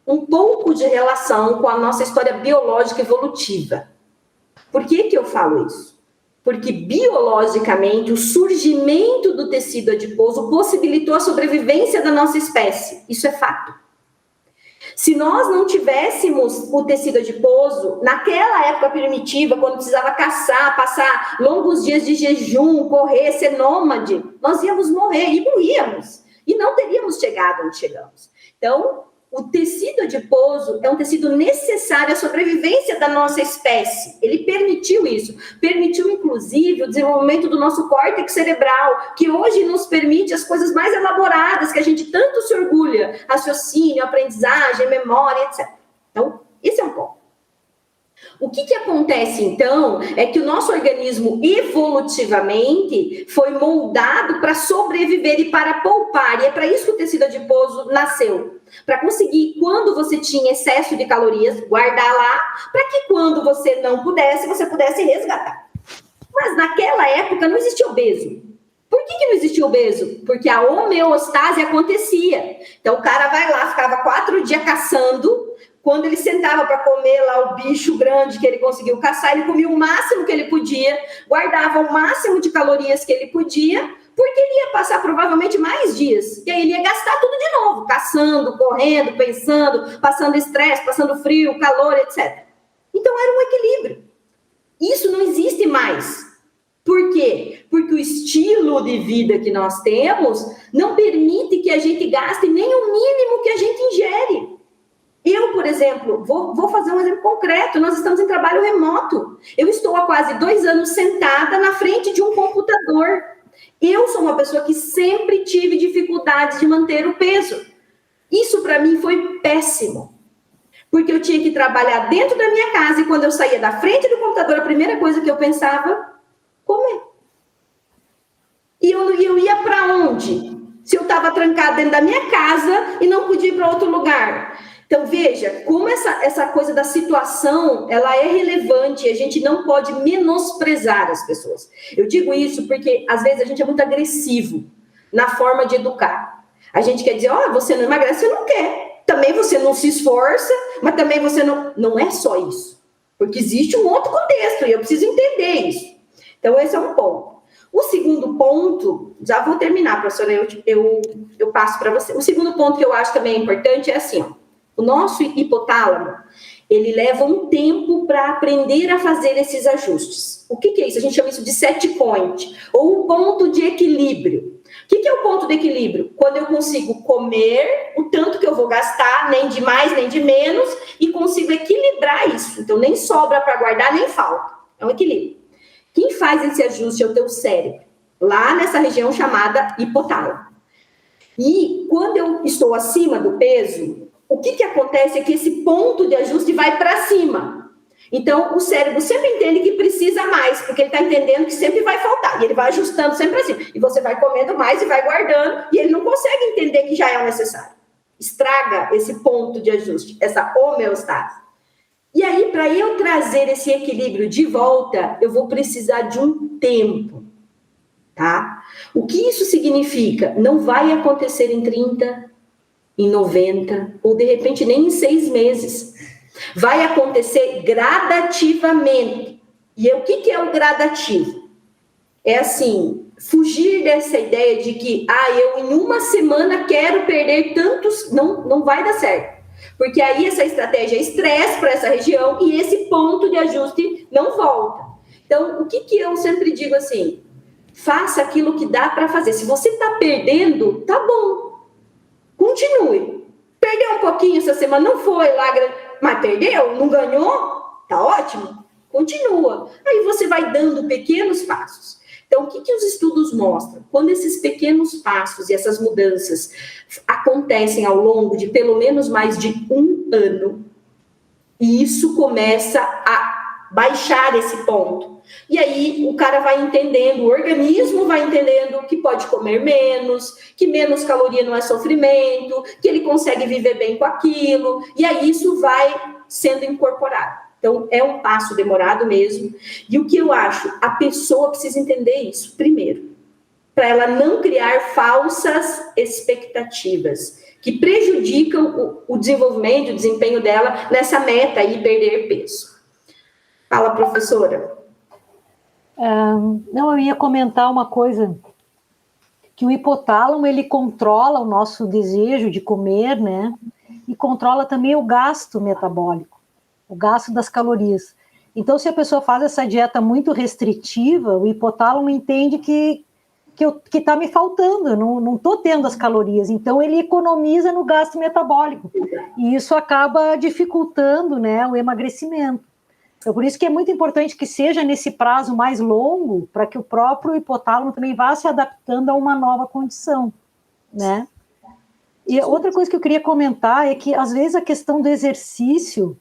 um pouco de relação com a nossa história biológica evolutiva. Por que eu falo isso? Porque biologicamente o surgimento do tecido adiposo possibilitou a sobrevivência da nossa espécie. Isso é fato. Se nós não tivéssemos o tecido adiposo, naquela época primitiva, quando precisava caçar, passar longos dias de jejum, correr, ser nômade, nós íamos morrer e morríamos. E não teríamos chegado onde chegamos. Então, o tecido adiposo é um tecido necessário à sobrevivência da nossa espécie. Ele permitiu isso. Permitiu, inclusive, o desenvolvimento do nosso córtex cerebral, que hoje nos permite as coisas mais elaboradas, que a gente tanto se orgulha. Raciocínio, aprendizagem, memória, etc. Então, esse é um ponto. O que acontece, então, é que o nosso organismo, evolutivamente, foi moldado para sobreviver e para poupar. E é para isso que o tecido adiposo nasceu. Para conseguir, quando você tinha excesso de calorias, guardar lá, para que quando você não pudesse, você pudesse resgatar. Mas naquela época não existia obeso. Por que não existia obeso? Porque a homeostase acontecia. Então o cara vai lá, ficava 4 dias caçando. Quando ele sentava para comer lá o bicho grande que ele conseguiu caçar, ele comia o máximo que ele podia, guardava o máximo de calorias que ele podia, porque ele ia passar provavelmente mais dias. E aí ele ia gastar tudo de novo, caçando, correndo, pensando, passando estresse, passando frio, calor, etc. Então era um equilíbrio. Isso não existe mais. Por quê? Porque o estilo de vida que nós temos não permite que a gente gaste nem o mínimo que a gente ingere. Eu, por exemplo, vou fazer um exemplo concreto. Nós estamos em trabalho remoto. Eu estou há quase 2 anos sentada na frente de um computador. Eu sou uma pessoa que sempre tive dificuldade de manter o peso. Isso, para mim, foi péssimo. Porque eu tinha que trabalhar dentro da minha casa e quando eu saía da frente do computador, a primeira coisa que eu pensava, comer. E eu ia para onde? Se eu estava trancada dentro da minha casa e não podia ir para outro lugar. Então, veja, como essa coisa da situação, ela é relevante e a gente não pode menosprezar as pessoas. Eu digo isso porque, às vezes, a gente é muito agressivo na forma de educar. A gente quer dizer, você não emagrece, você não quer. Também você não se esforça, mas também você não... Não é só isso. Porque existe um outro contexto e eu preciso entender isso. Então, esse é um ponto. O segundo ponto, já vou terminar, professora, eu passo para você. O segundo ponto que eu acho também importante é assim, o nosso hipotálamo, ele leva um tempo para aprender a fazer esses ajustes. O que é isso? A gente chama isso de set point, ou o ponto de equilíbrio. O que é o ponto de equilíbrio? Quando eu consigo comer o tanto que eu vou gastar, nem de mais, nem de menos, e consigo equilibrar isso. Então, nem sobra para guardar, nem falta. É um equilíbrio. Quem faz esse ajuste é o teu cérebro, lá nessa região chamada hipotálamo. E quando eu estou acima do peso, o que acontece é que esse ponto de ajuste vai para cima. Então, o cérebro sempre entende que precisa mais, porque ele está entendendo que sempre vai faltar, e ele vai ajustando sempre assim, e você vai comendo mais e vai guardando, e ele não consegue entender que já é o necessário. Estraga esse ponto de ajuste, essa homeostase. E aí, para eu trazer esse equilíbrio de volta, eu vou precisar de um tempo, tá? O que isso significa? Não vai acontecer em 30, em 90, ou de repente nem em 6 meses. Vai acontecer gradativamente. E o que é o gradativo? É assim, fugir dessa ideia de que, eu em uma semana quero perder tantos, não vai dar certo. Porque aí essa estratégia é estresse para essa região e esse ponto de ajuste não volta. Então, o que eu sempre digo assim, faça aquilo que dá para fazer. Se você está perdendo, tá bom, continue. Perdeu um pouquinho essa semana, não foi lá, mas perdeu, não ganhou, tá ótimo, continua. Aí você vai dando pequenos passos. Então, o que os estudos mostram? Quando esses pequenos passos e essas mudanças acontecem ao longo de pelo menos mais de 1 ano, e isso começa a baixar esse ponto. E aí o cara vai entendendo, o organismo vai entendendo que pode comer menos, que menos caloria não é sofrimento, que ele consegue viver bem com aquilo, e aí isso vai sendo incorporado. Então, é um passo demorado mesmo. E o que eu acho? A pessoa precisa entender isso, primeiro, para ela não criar falsas expectativas que prejudicam o desenvolvimento, o desempenho dela nessa meta aí, perder peso. Fala, professora. Não, eu ia comentar uma coisa, que o hipotálamo, ele controla o nosso desejo de comer, né? E controla também o gasto metabólico, o gasto das calorias. Então, se a pessoa faz essa dieta muito restritiva, o hipotálamo entende que está me faltando, eu não estou tendo as calorias, então ele economiza no gasto metabólico, e isso acaba dificultando, né, o emagrecimento. Então, por isso que é muito importante que seja nesse prazo mais longo, para que o próprio hipotálamo também vá se adaptando a uma nova condição, né? E outra coisa que eu queria comentar é que, às vezes, a questão do exercício,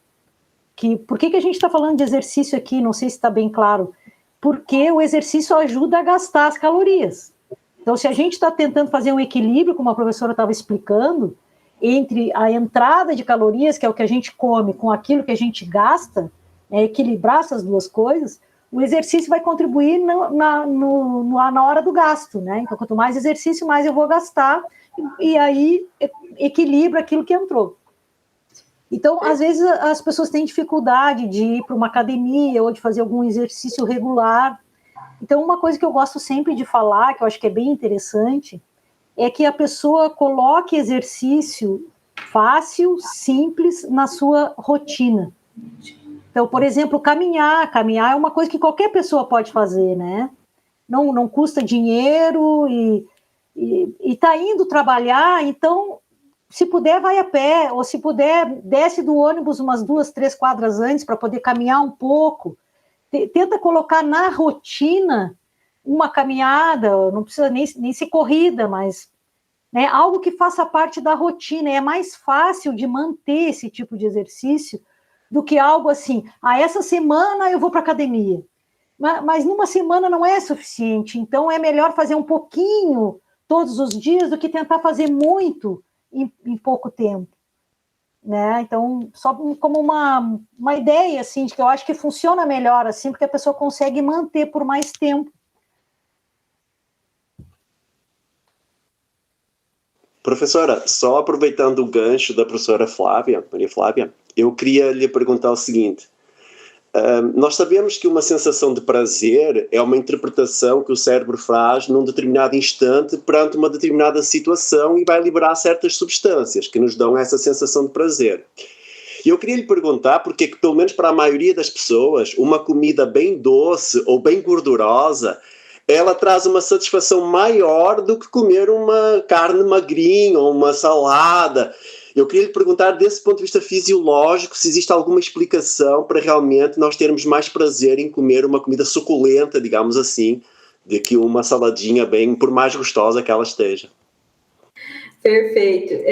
por que a gente está falando de exercício aqui, não sei se está bem claro, porque o exercício ajuda a gastar as calorias. Então, se a gente está tentando fazer um equilíbrio, como a professora estava explicando, entre a entrada de calorias, que é o que a gente come, com aquilo que a gente gasta, equilibrar essas duas coisas, o exercício vai contribuir na hora do gasto, né? Então, quanto mais exercício, mais eu vou gastar, e aí equilibra aquilo que entrou. Então, às vezes, as pessoas têm dificuldade de ir para uma academia ou de fazer algum exercício regular. Então, uma coisa que eu gosto sempre de falar, que eu acho que é bem interessante, é que a pessoa coloque exercício fácil, simples, na sua rotina. Então, por exemplo, caminhar é uma coisa que qualquer pessoa pode fazer, né? Não custa dinheiro e está indo trabalhar, então, se puder, vai a pé, ou se puder, desce do ônibus umas 2, 3 quadras antes para poder caminhar um pouco. Tenta colocar na rotina uma caminhada, não precisa nem ser corrida, mas, né, algo que faça parte da rotina. É mais fácil de manter esse tipo de exercício do que algo assim, essa semana eu vou para a academia. Mas numa semana não é suficiente, então é melhor fazer um pouquinho todos os dias do que tentar fazer muito em pouco tempo. Né? Então, só como uma ideia, assim, de que eu acho que funciona melhor, assim, porque a pessoa consegue manter por mais tempo. Professora, só aproveitando o gancho da professora Maria Flávia, eu queria lhe perguntar o seguinte. Nós sabemos que uma sensação de prazer é uma interpretação que o cérebro faz num determinado instante perante uma determinada situação e vai liberar certas substâncias que nos dão essa sensação de prazer. E eu queria lhe perguntar porque, que, pelo menos para a maioria das pessoas, uma comida bem doce ou bem gordurosa, ela traz uma satisfação maior do que comer uma carne magrinha ou uma salada. Eu queria lhe perguntar, desse ponto de vista fisiológico, se existe alguma explicação para realmente nós termos mais prazer em comer uma comida suculenta, digamos assim, do que uma saladinha bem, por mais gostosa que ela esteja. Perfeito.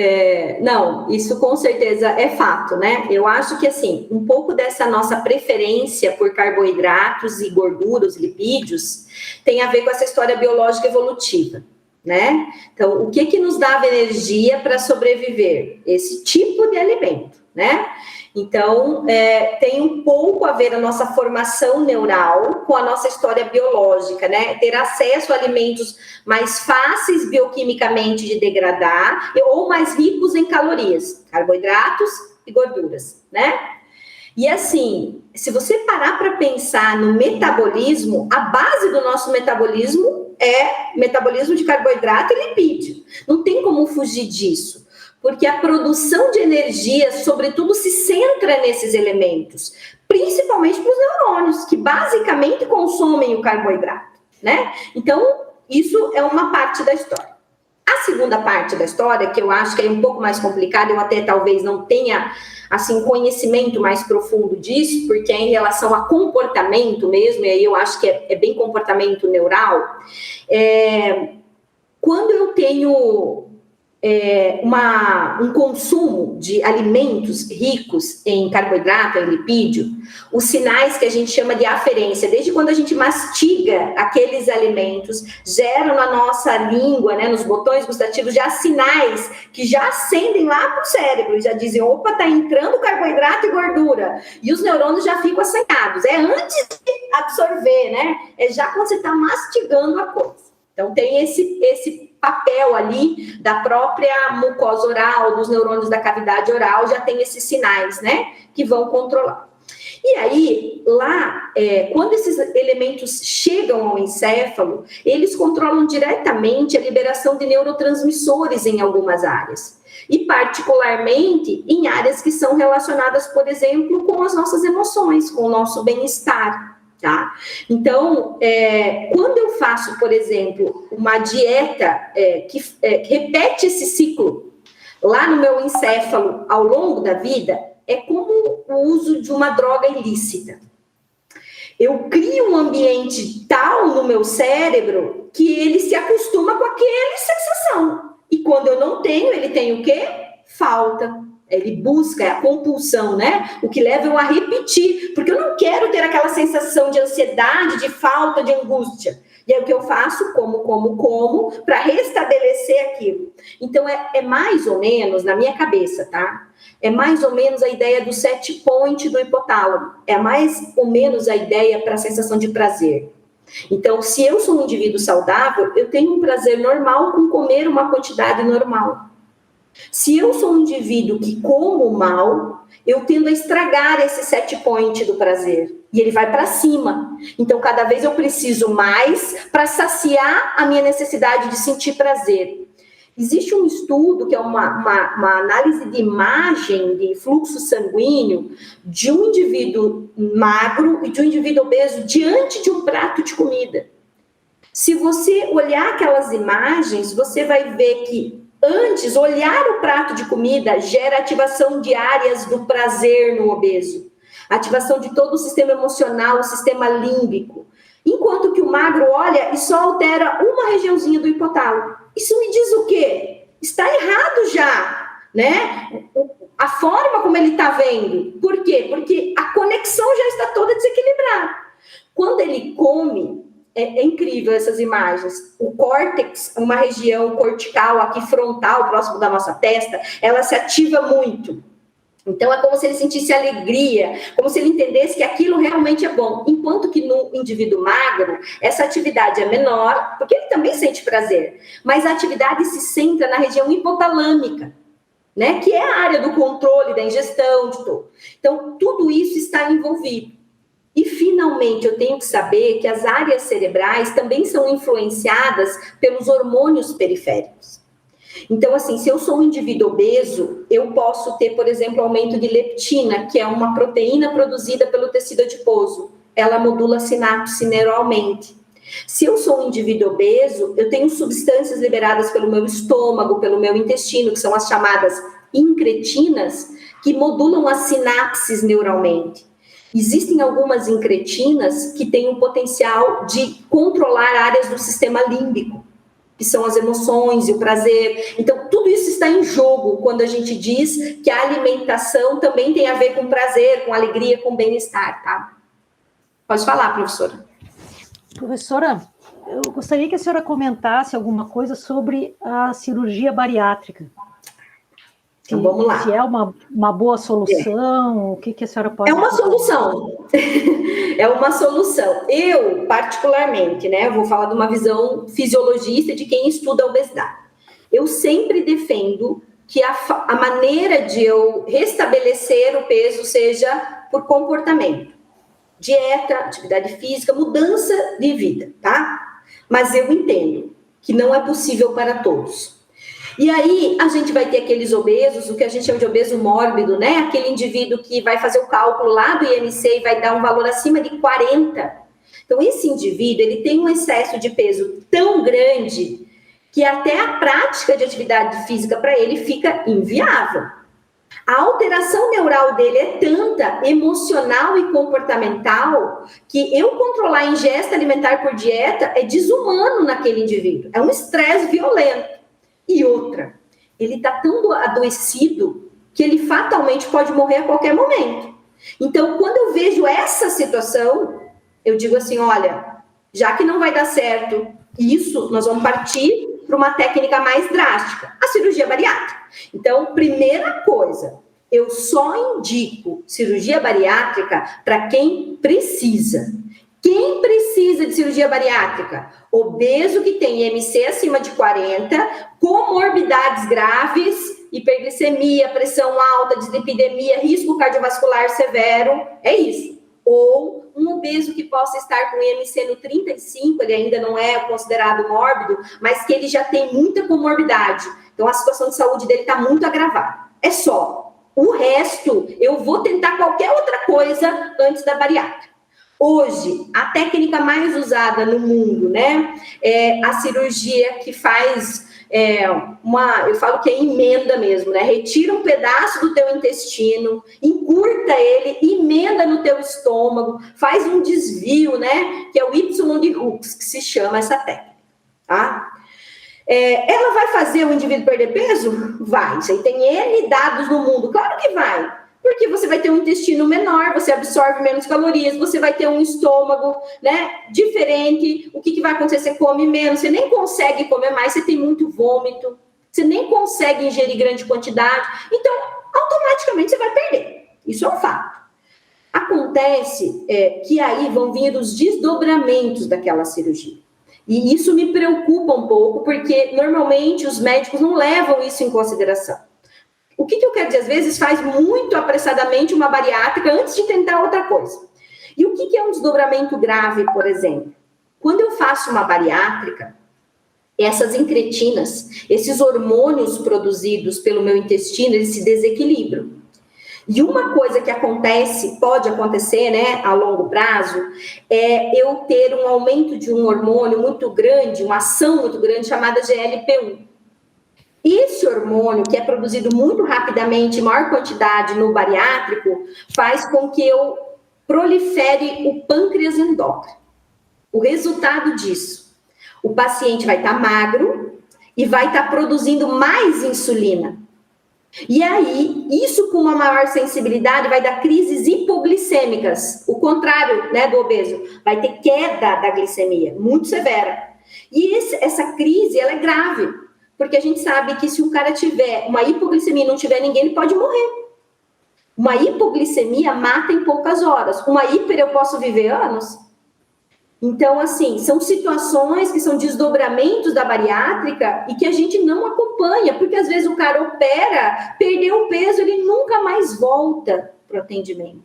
Não, isso com certeza é fato, né? Eu acho que, assim, um pouco dessa nossa preferência por carboidratos e gorduras, lipídios, tem a ver com essa história biológica evolutiva, né? Então, o que nos dava energia para sobreviver? Esse tipo de alimento, né? Então, tem um pouco a ver a nossa formação neural com a nossa história biológica, né? Ter acesso a alimentos mais fáceis bioquimicamente de degradar ou mais ricos em calorias, carboidratos e gorduras, né? E assim, se você parar para pensar no metabolismo, a base do nosso metabolismo é metabolismo de carboidrato e lipídio. Não tem como fugir disso. Porque a produção de energia, sobretudo, se centra nesses elementos, principalmente para os neurônios, que basicamente consomem o carboidrato, né? Então, isso é uma parte da história. A segunda parte da história, que eu acho que é um pouco mais complicada, eu até talvez não tenha, assim, conhecimento mais profundo disso, porque é em relação a comportamento mesmo, e aí eu acho que é bem comportamento neural. Quando eu tenho um consumo de alimentos ricos em carboidrato, em lipídio, os sinais que a gente chama de aferência, desde quando a gente mastiga aqueles alimentos, geram na nossa língua, né, nos botões gustativos, já sinais que já acendem lá para o cérebro, já dizem, opa, está entrando carboidrato e gordura, e os neurônios já ficam assanhados, antes de absorver, né, já quando você está mastigando a coisa. Então, tem esse papel ali da própria mucosa oral, dos neurônios da cavidade oral, já tem esses sinais, né, que vão controlar. E aí, lá, quando esses elementos chegam ao encéfalo, eles controlam diretamente a liberação de neurotransmissores em algumas áreas. E, particularmente, em áreas que são relacionadas, por exemplo, com as nossas emoções, com o nosso bem-estar. Tá? Então, quando eu faço, por exemplo, uma dieta que repete esse ciclo lá no meu encéfalo ao longo da vida, é como o uso de uma droga ilícita. Eu crio um ambiente tal no meu cérebro que ele se acostuma com aquela sensação. E quando eu não tenho, ele tem o quê? Falta. Ele busca, a compulsão, né? O que leva eu a repetir, porque eu não quero ter aquela sensação de ansiedade, de falta, de angústia. E aí o que eu faço? Como, para restabelecer aquilo. Então, é mais ou menos, na minha cabeça, tá? É mais ou menos a ideia do set point do hipotálamo. É mais ou menos a ideia para a sensação de prazer. Então, se eu sou um indivíduo saudável, eu tenho um prazer normal com comer uma quantidade normal. Se eu sou um indivíduo que como mal, eu tendo a estragar esse set point do prazer. E ele vai para cima. Então, cada vez eu preciso mais para saciar a minha necessidade de sentir prazer. Existe um estudo que é uma análise de imagem de fluxo sanguíneo de um indivíduo magro e de um indivíduo obeso diante de um prato de comida. Se você olhar aquelas imagens, você vai ver que antes, olhar o prato de comida gera ativação de áreas do prazer no obeso. Ativação de todo o sistema emocional, o sistema límbico. Enquanto que o magro olha e só altera uma regiãozinha do hipotálamo. Isso me diz o quê? Está errado já, né? A forma como ele está vendo. Por quê? Porque a conexão já está toda desequilibrada. Quando ele come... É incrível essas imagens. O córtex, uma região cortical aqui frontal, próximo da nossa testa, ela se ativa muito. Então, é como se ele sentisse alegria, como se ele entendesse que aquilo realmente é bom. Enquanto que no indivíduo magro, essa atividade é menor, porque ele também sente prazer. Mas a atividade se centra na região hipotalâmica, né? Que é a área do controle, da ingestão, de tudo. Então, tudo isso está envolvido. E, finalmente, eu tenho que saber que as áreas cerebrais também são influenciadas pelos hormônios periféricos. Então, assim, se eu sou um indivíduo obeso, eu posso ter, por exemplo, aumento de leptina, que é uma proteína produzida pelo tecido adiposo. Ela modula a sinapse neuralmente. Se eu sou um indivíduo obeso, eu tenho substâncias liberadas pelo meu estômago, pelo meu intestino, que são as chamadas incretinas, que modulam as sinapses neuralmente. Existem algumas incretinas que têm o potencial de controlar áreas do sistema límbico, que são as emoções e o prazer. Então, tudo isso está em jogo quando a gente diz que a alimentação também tem a ver com prazer, com alegria, com bem-estar, tá? Pode falar, professora. Professora, eu gostaria que a senhora comentasse alguma coisa sobre a cirurgia bariátrica. Então, vamos lá. Se é uma boa solução, o que a senhora pode... É uma solução. É uma solução. Eu, particularmente, né, vou falar de uma visão fisiologista de quem estuda a obesidade. Eu sempre defendo que a maneira de eu restabelecer o peso seja por comportamento. Dieta, atividade física, mudança de vida, tá? Mas eu entendo que não é possível para todos. E aí, a gente vai ter aqueles obesos, o que a gente chama de obeso mórbido, né? Aquele indivíduo que vai fazer o cálculo lá do IMC e vai dar um valor acima de 40. Então, esse indivíduo, ele tem um excesso de peso tão grande que até a prática de atividade física para ele fica inviável. A alteração neural dele é tanta, emocional e comportamental, que eu controlar a ingesta alimentar por dieta é desumano naquele indivíduo. É um estresse violento. E outra, ele está tão adoecido que ele fatalmente pode morrer a qualquer momento. Então, quando eu vejo essa situação, eu digo assim, olha, já que não vai dar certo isso, nós vamos partir para uma técnica mais drástica, a cirurgia bariátrica. Então, primeira coisa, eu só indico cirurgia bariátrica para quem precisa. Quem precisa de cirurgia bariátrica? Obeso que tem IMC acima de 40, comorbidades graves, hiperglicemia, pressão alta, dislipidemia, risco cardiovascular severo, é isso. Ou um obeso que possa estar com IMC no 35, ele ainda não é considerado mórbido, mas que ele já tem muita comorbidade. Então, a situação de saúde dele está muito agravada. É só. O resto, eu vou tentar qualquer outra coisa antes da bariátrica. Hoje, a técnica mais usada no mundo, né, é a cirurgia que faz eu falo que é emenda mesmo, né, retira um pedaço do teu intestino, encurta ele, emenda no teu estômago, faz um desvio, né, que é o Y de Hooks, que se chama essa técnica, tá? Ela vai fazer o indivíduo perder peso? Vai, isso aí tem N dados no mundo, claro que vai. Porque você vai ter um intestino menor, você absorve menos calorias, você vai ter um estômago, né, diferente. O que vai acontecer? Você come menos, você nem consegue comer mais, você tem muito vômito, você nem consegue ingerir grande quantidade. Então, automaticamente você vai perder. Isso é um fato. Acontece que aí vão vir os desdobramentos daquela cirurgia. E isso me preocupa um pouco, porque normalmente os médicos não levam isso em consideração. O que eu quero dizer? Às vezes faz muito apressadamente uma bariátrica antes de tentar outra coisa. E o que é um desdobramento grave, por exemplo? Quando eu faço uma bariátrica, essas incretinas, esses hormônios produzidos pelo meu intestino, eles se desequilibram. E uma coisa que pode acontecer, né, a longo prazo, é eu ter um aumento de um hormônio muito grande, uma ação muito grande, chamada GLP-1. Esse hormônio, que é produzido muito rapidamente, em maior quantidade no bariátrico, faz com que eu prolifere o pâncreas endócrino. O resultado disso, o paciente vai estar magro e vai estar produzindo mais insulina. E aí, isso com uma maior sensibilidade vai dar crises hipoglicêmicas, o contrário, né, do obeso, vai ter queda da glicemia, muito severa. E essa crise, ela é grave. Porque a gente sabe que se o cara tiver uma hipoglicemia e não tiver ninguém, ele pode morrer. Uma hipoglicemia mata em poucas horas. Uma hiper eu posso viver anos. Então, assim, são situações que são desdobramentos da bariátrica e que a gente não acompanha, porque às vezes o cara opera, perdeu o peso, ele nunca mais volta para o atendimento.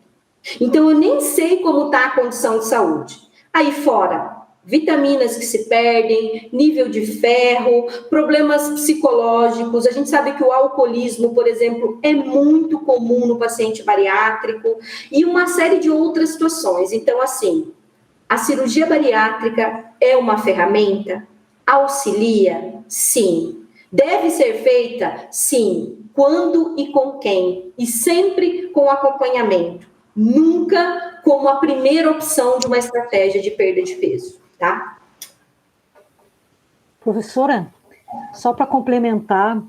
Então, eu nem sei como está a condição de saúde. Aí fora, vitaminas que se perdem, nível de ferro, problemas psicológicos. A gente sabe que o alcoolismo, por exemplo, é muito comum no paciente bariátrico e uma série de outras situações. Então, assim, a cirurgia bariátrica é uma ferramenta? Auxilia? Sim. Deve ser feita? Sim. Quando e com quem? E sempre com acompanhamento. Nunca como a primeira opção de uma estratégia de perda de peso. Tá? Professora, só para complementar,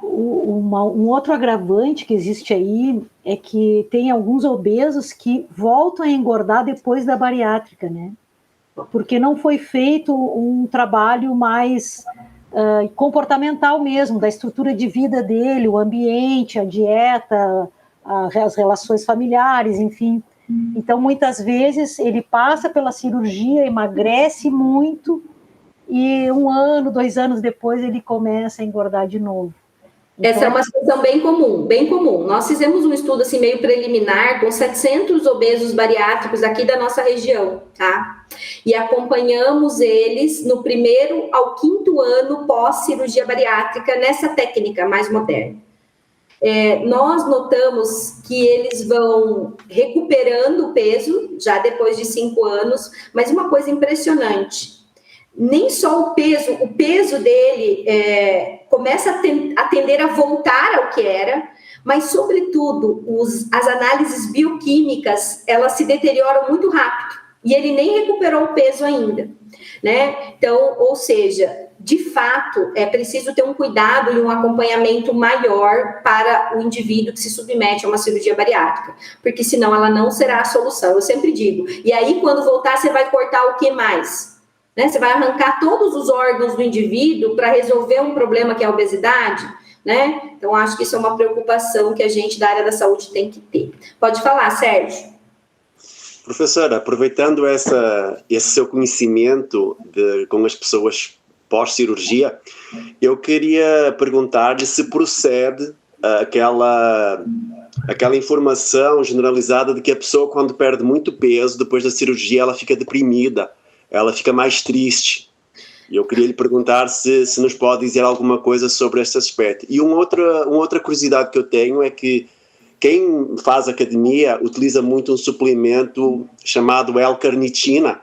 um outro agravante que existe aí é que tem alguns obesos que voltam a engordar depois da bariátrica, né? Porque não foi feito um trabalho mais comportamental mesmo, da estrutura de vida dele, o ambiente, a dieta, as relações familiares, enfim. Então, muitas vezes, ele passa pela cirurgia, emagrece muito, e 1 ano, 2 anos depois, ele começa a engordar de novo. Então, essa é uma situação bem comum, bem comum. Nós fizemos um estudo assim meio preliminar com 700 obesos bariátricos aqui da nossa região, tá? E acompanhamos eles no 1º ao 5º ano pós-cirurgia bariátrica nessa técnica mais moderna. Nós notamos que eles vão recuperando o peso já depois de 5 anos, mas uma coisa impressionante, nem só o peso dele começa a tender a voltar ao que era, mas, sobretudo, as análises bioquímicas, elas se deterioram muito rápido, e ele nem recuperou o peso ainda, né? Então, ou seja, de fato, é preciso ter um cuidado e um acompanhamento maior para o indivíduo que se submete a uma cirurgia bariátrica, porque senão ela não será a solução, eu sempre digo. E aí, quando voltar, você vai cortar o que mais? Né? Você vai arrancar todos os órgãos do indivíduo para resolver um problema que é a obesidade, né? Então, acho que isso é uma preocupação que a gente da área da saúde tem que ter. Pode falar, Sérgio. Professora, aproveitando esse seu conhecimento com as pessoas pós-cirurgia, eu queria perguntar-lhe se procede aquela informação generalizada de que a pessoa, quando perde muito peso, depois da cirurgia, ela fica deprimida, ela fica mais triste. E eu queria lhe perguntar se nos pode dizer alguma coisa sobre este aspecto. E uma outra curiosidade que eu tenho é que quem faz academia utiliza muito um suplemento chamado L-carnitina,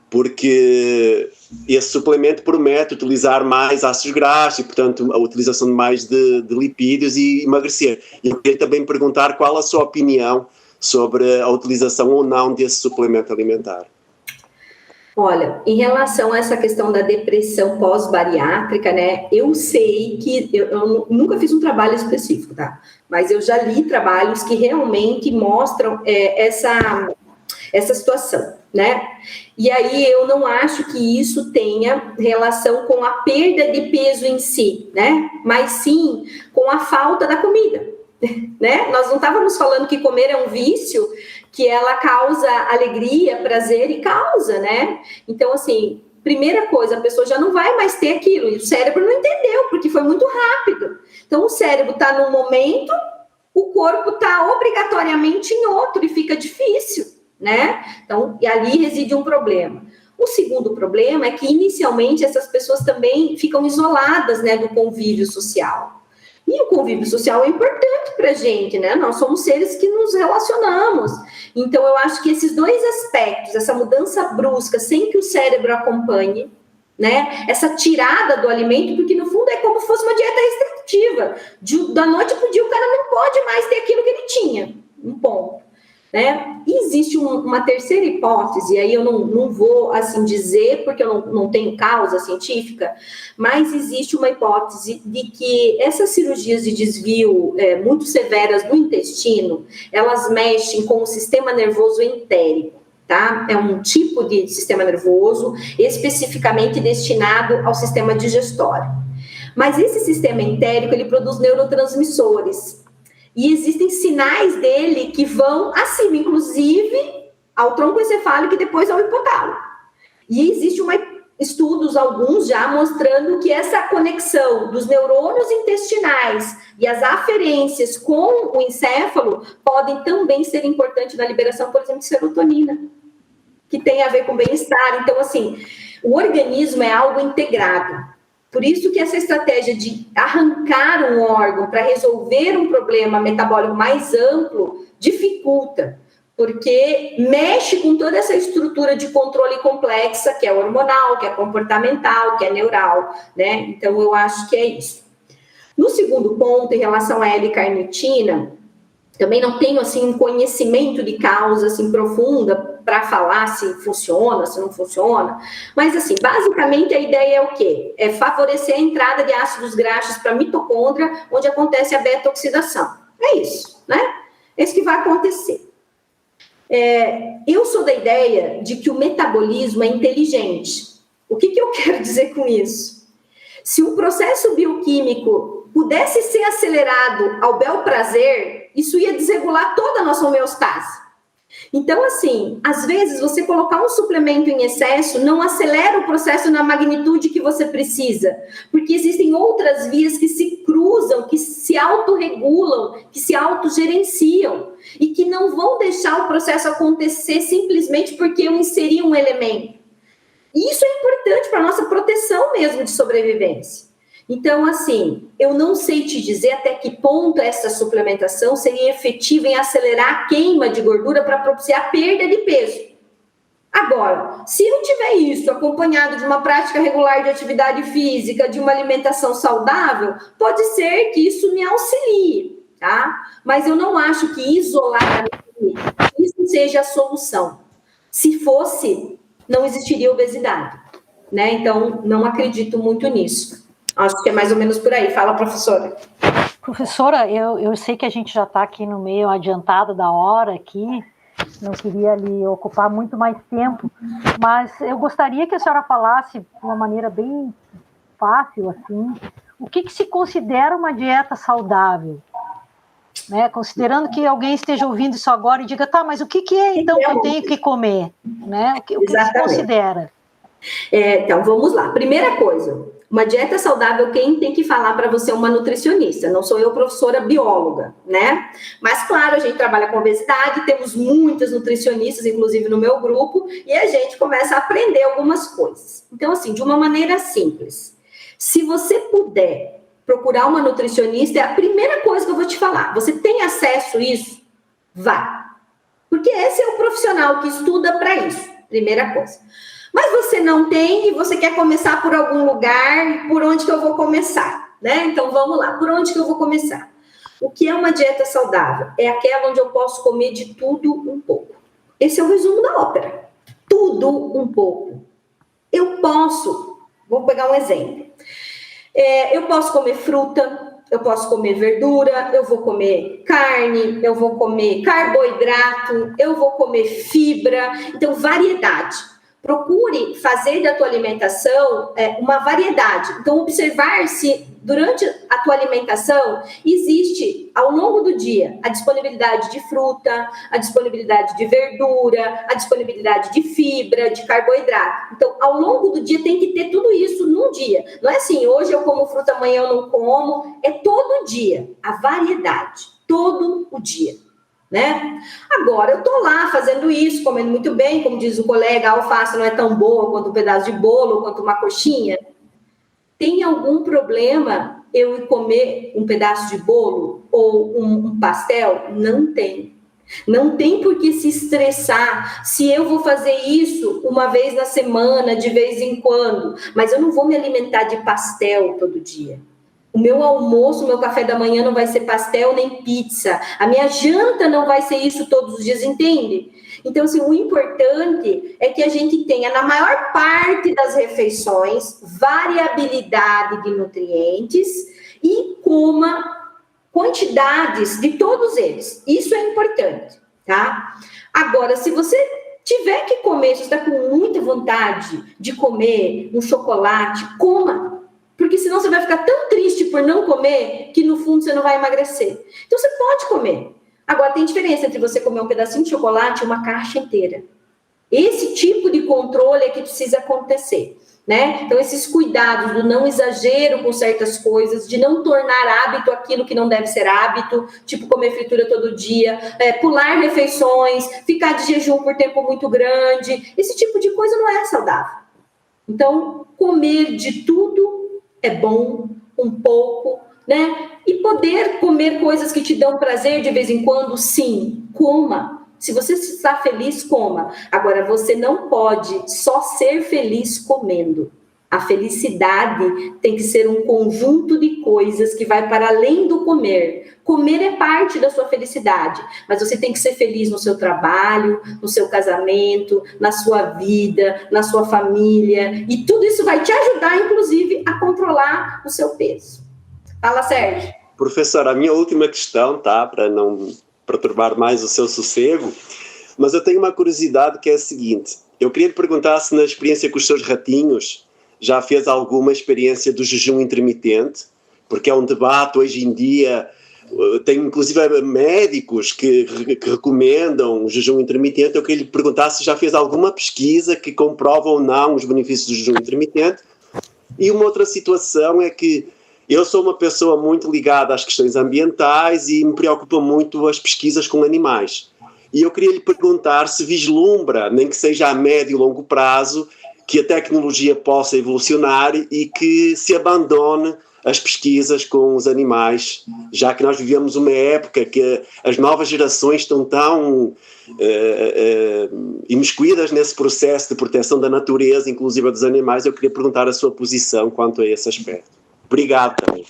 porque esse suplemento promete utilizar mais ácidos graxos e, portanto, a utilização de mais de lipídios e emagrecer. E eu queria também perguntar qual a sua opinião sobre a utilização ou não desse suplemento alimentar. Olha, em relação a essa questão da depressão pós-bariátrica, né, eu sei que, eu nunca fiz um trabalho específico, tá? Mas eu já li trabalhos que realmente mostram essa situação, né? E aí eu não acho que isso tenha relação com a perda de peso em si, né? Mas sim com a falta da comida, né? Nós não estávamos falando que comer é um vício, que ela causa alegria, prazer e causa, né? Então, assim, primeira coisa, a pessoa já não vai mais ter aquilo, e o cérebro não entendeu, porque foi muito rápido. Então, o cérebro está num momento, o corpo está obrigatoriamente em outro, e fica difícil, né? Então, e ali reside um problema. O segundo problema é que, inicialmente, essas pessoas também ficam isoladas, né, do convívio social. E o convívio social é importante para a gente, né? Nós somos seres que nos relacionamos. Então, eu acho que esses dois aspectos, essa mudança brusca, sem que o cérebro acompanhe, né? Essa tirada do alimento, porque no fundo é como se fosse uma dieta restritiva. Da noite para o dia, o cara não pode mais ter aquilo que ele tinha. Um ponto. Né? E existe uma terceira hipótese, e aí eu não vou assim dizer, porque eu não tenho causa científica, mas existe uma hipótese de que essas cirurgias de desvio muito severas do intestino, elas mexem com o sistema nervoso entérico, tá? É um tipo de sistema nervoso especificamente destinado ao sistema digestório. Mas esse sistema entérico, ele produz neurotransmissores, e existem sinais dele que vão acima, inclusive ao tronco encefálico e depois ao hipotálamo. E existem estudos, alguns já, mostrando que essa conexão dos neurônios intestinais e as aferências com o encéfalo podem também ser importantes na liberação, por exemplo, de serotonina, que tem a ver com bem-estar. Então, assim, o organismo é algo integrado. Por isso que essa estratégia de arrancar um órgão para resolver um problema metabólico mais amplo dificulta, porque mexe com toda essa estrutura de controle complexa, que é hormonal, que é comportamental, que é neural, né? Então, eu acho que é isso. No segundo ponto, em relação à L-carnitina, também não tenho, assim, um conhecimento de causa, assim, profunda, para falar se funciona, se não funciona, mas assim, basicamente a ideia é o quê? É favorecer a entrada de ácidos graxos para a mitocôndria, onde acontece a beta-oxidação. É isso, né? É isso que vai acontecer. Eu sou da ideia de que o metabolismo é inteligente. O que eu quero dizer com isso? Se um processo bioquímico pudesse ser acelerado ao bel prazer, isso ia desregular toda a nossa homeostase. Então, assim, às vezes você colocar um suplemento em excesso não acelera o processo na magnitude que você precisa, porque existem outras vias que se cruzam, que se autorregulam, que se autogerenciam e que não vão deixar o processo acontecer simplesmente porque eu inseri um elemento. E isso é importante para a nossa proteção mesmo de sobrevivência. Então, assim, eu não sei te dizer até que ponto essa suplementação seria efetiva em acelerar a queima de gordura para propiciar perda de peso. Agora, se eu tiver isso acompanhado de uma prática regular de atividade física, de uma alimentação saudável, pode ser que isso me auxilie, tá? Mas eu não acho que isoladamente isso seja a solução. Se fosse, não existiria obesidade, né? Então, não acredito muito nisso. Acho que é mais ou menos por aí. Fala, professora. Professora, eu sei que a gente já está aqui no meio adiantado da hora aqui, não queria lhe ocupar muito mais tempo, mas eu gostaria que a senhora falasse de uma maneira bem fácil, assim, o que se considera uma dieta saudável? Né? Considerando que alguém esteja ouvindo isso agora e diga, tá, mas o que é então que eu tenho que comer? Né? O que se considera? Então, vamos lá. Primeira coisa, uma dieta saudável, quem tem que falar para você é uma nutricionista, não sou eu, professora bióloga, né? Mas, claro, a gente trabalha com obesidade, temos muitas nutricionistas, inclusive no meu grupo, e a gente começa a aprender algumas coisas. Então, assim, de uma maneira simples, se você puder procurar uma nutricionista, é a primeira coisa que eu vou te falar. Você tem acesso a isso? Vá. Porque esse é o profissional que estuda para isso, primeira coisa. Mas você não tem e você quer começar por algum lugar, por onde que eu vou começar, né? Então, vamos lá, por onde que eu vou começar? O que é uma dieta saudável? É aquela onde eu posso comer de tudo um pouco. Esse é o resumo da ópera. Tudo um pouco. Eu posso, vou pegar um exemplo. Eu posso comer fruta, eu posso comer verdura, eu vou comer carne, eu vou comer carboidrato, eu vou comer fibra, então variedade. Procure fazer da tua alimentação uma variedade. Então, observar se durante a tua alimentação existe, ao longo do dia, a disponibilidade de fruta, a disponibilidade de verdura, a disponibilidade de fibra, de carboidrato. Então, ao longo do dia tem que ter tudo isso num dia. Não é assim, hoje eu como fruta, amanhã eu não como. É todo dia, a variedade, todo o dia. Né? Agora, eu tô lá fazendo isso, comendo muito bem, como diz o colega, a alface não é tão boa quanto um pedaço de bolo, quanto uma coxinha. Tem algum problema eu ir comer um pedaço de bolo ou um pastel? Não tem. Não tem por que se estressar se eu vou fazer isso uma vez na semana, de vez em quando, mas eu não vou me alimentar de pastel todo dia. O meu almoço, o meu café da manhã não vai ser pastel nem pizza. A minha janta não vai ser isso todos os dias, entende? Então, assim, o importante é que a gente tenha, na maior parte das refeições, variabilidade de nutrientes e coma quantidades de todos eles. Isso é importante, tá? Agora, se você tiver que comer, se você está com muita vontade de comer um chocolate, coma. Porque senão você vai ficar tão triste por não comer que no fundo você não vai emagrecer. Então você pode comer. Agora tem diferença entre você comer um pedacinho de chocolate e uma caixa inteira. Esse tipo de controle é que precisa acontecer, né? Então esses cuidados do não exagero com certas coisas, de não tornar hábito aquilo que não deve ser hábito, tipo comer fritura todo dia, pular refeições, ficar de jejum por tempo muito grande, esse tipo de coisa não é saudável. Então comer de tudo é bom, um pouco, né? E poder comer coisas que te dão prazer de vez em quando, sim, coma. Se você está feliz, coma. Agora, você não pode só ser feliz comendo. A felicidade tem que ser um conjunto de coisas que vai para além do comer. Comer é parte da sua felicidade, mas você tem que ser feliz no seu trabalho, no seu casamento, na sua vida, na sua família, e tudo isso vai te ajudar, inclusive, a controlar o seu peso. Fala, Sérgio. Professora, a minha última questão, tá, para não perturbar mais o seu sossego, mas eu tenho uma curiosidade que é a seguinte: eu queria lhe perguntar se na experiência com os seus ratinhos já fez alguma experiência do jejum intermitente, porque é um debate hoje em dia. Tem inclusive médicos que recomendam o jejum intermitente. Eu queria lhe perguntar se já fez alguma pesquisa que comprova ou não os benefícios do jejum intermitente. E uma outra situação é que eu sou uma pessoa muito ligada às questões ambientais e me preocupa muito as pesquisas com animais. E eu queria lhe perguntar se vislumbra, nem que seja a médio e longo prazo, que a tecnologia possa evolucionar e que se abandone as pesquisas com os animais, já que nós vivemos uma época que as novas gerações estão tão imiscuídas nesse processo de proteção da natureza, inclusive dos animais. Eu queria perguntar a sua posição quanto a esse aspecto. Obrigado também.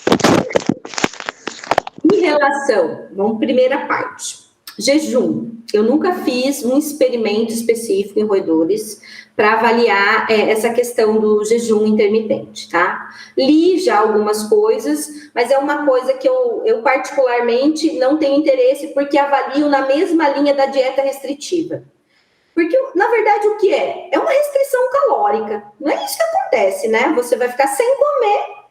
Em relação, vamos primeira parte. Jejum. Eu nunca fiz um experimento específico em roedores para avaliar essa questão do jejum intermitente, tá? Li já algumas coisas, mas é uma coisa que eu particularmente não tenho interesse, porque avalio na mesma linha da dieta restritiva. Porque, na verdade, o que é? É uma restrição calórica. Não é isso que acontece, né? Você vai ficar sem comer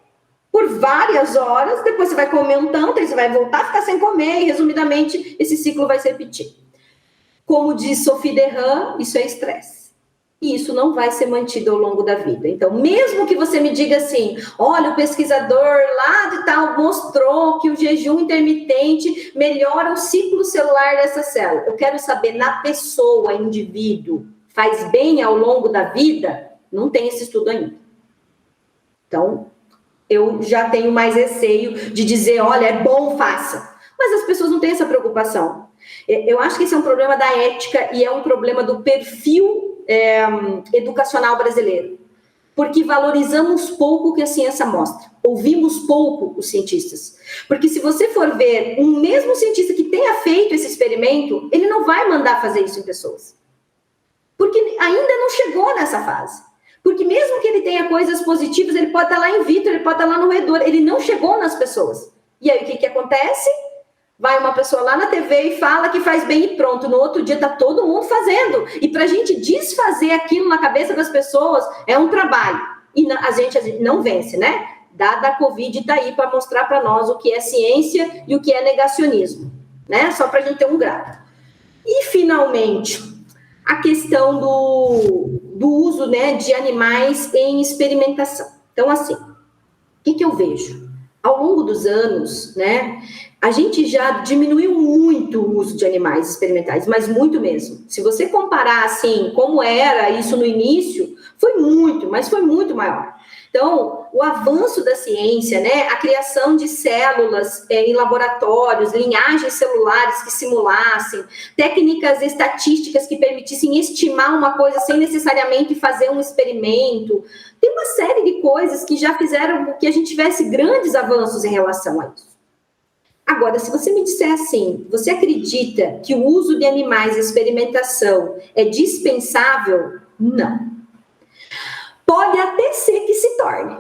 por várias horas, depois você vai comer um tanto, aí você vai voltar a ficar sem comer, e, resumidamente, esse ciclo vai se repetir. Como diz Sophie Derham, isso é estresse. E isso não vai ser mantido ao longo da vida. Então, mesmo que você me diga assim, olha, o pesquisador lá de tal mostrou que o jejum intermitente melhora o ciclo celular dessa célula. Eu quero saber, na pessoa, indivíduo, faz bem ao longo da vida? Não tem esse estudo ainda. Então, eu já tenho mais receio de dizer, olha, é bom, faça. Mas as pessoas não têm essa preocupação. Eu acho que esse é um problema da ética e é um problema do perfil educacional brasileiro. Porque valorizamos pouco o que a ciência mostra. Ouvimos pouco os cientistas. Porque se você for ver um mesmo cientista que tenha feito esse experimento, ele não vai mandar fazer isso em pessoas. Porque ainda não chegou nessa fase. Porque mesmo que ele tenha coisas positivas, ele pode estar lá in vitro, ele pode estar lá no roedor, ele não chegou nas pessoas. E aí, o que acontece? Vai uma pessoa lá na TV e fala que faz bem e pronto. No outro dia está todo mundo fazendo. E para a gente desfazer aquilo na cabeça das pessoas é um trabalho. E a gente não vence, né? Dada a Covid está aí para mostrar para nós o que é ciência e o que é negacionismo. Né? Só para a gente ter um grau. E, finalmente, a questão do uso, né, de animais em experimentação. Então, assim, o que eu vejo? Ao longo dos anos, né, a gente já diminuiu muito o uso de animais experimentais, mas muito mesmo. Se você comparar, assim, como era isso no início, foi muito, mas foi muito maior. Então, o avanço da ciência, né, a criação de células em laboratórios, linhagens celulares que simulassem, técnicas estatísticas que permitissem estimar uma coisa sem necessariamente fazer um experimento. Tem uma série de coisas que já fizeram com que a gente tivesse grandes avanços em relação a isso. Agora, se você me disser assim, você acredita que o uso de animais em experimentação é dispensável? Não. Pode até ser que se torne,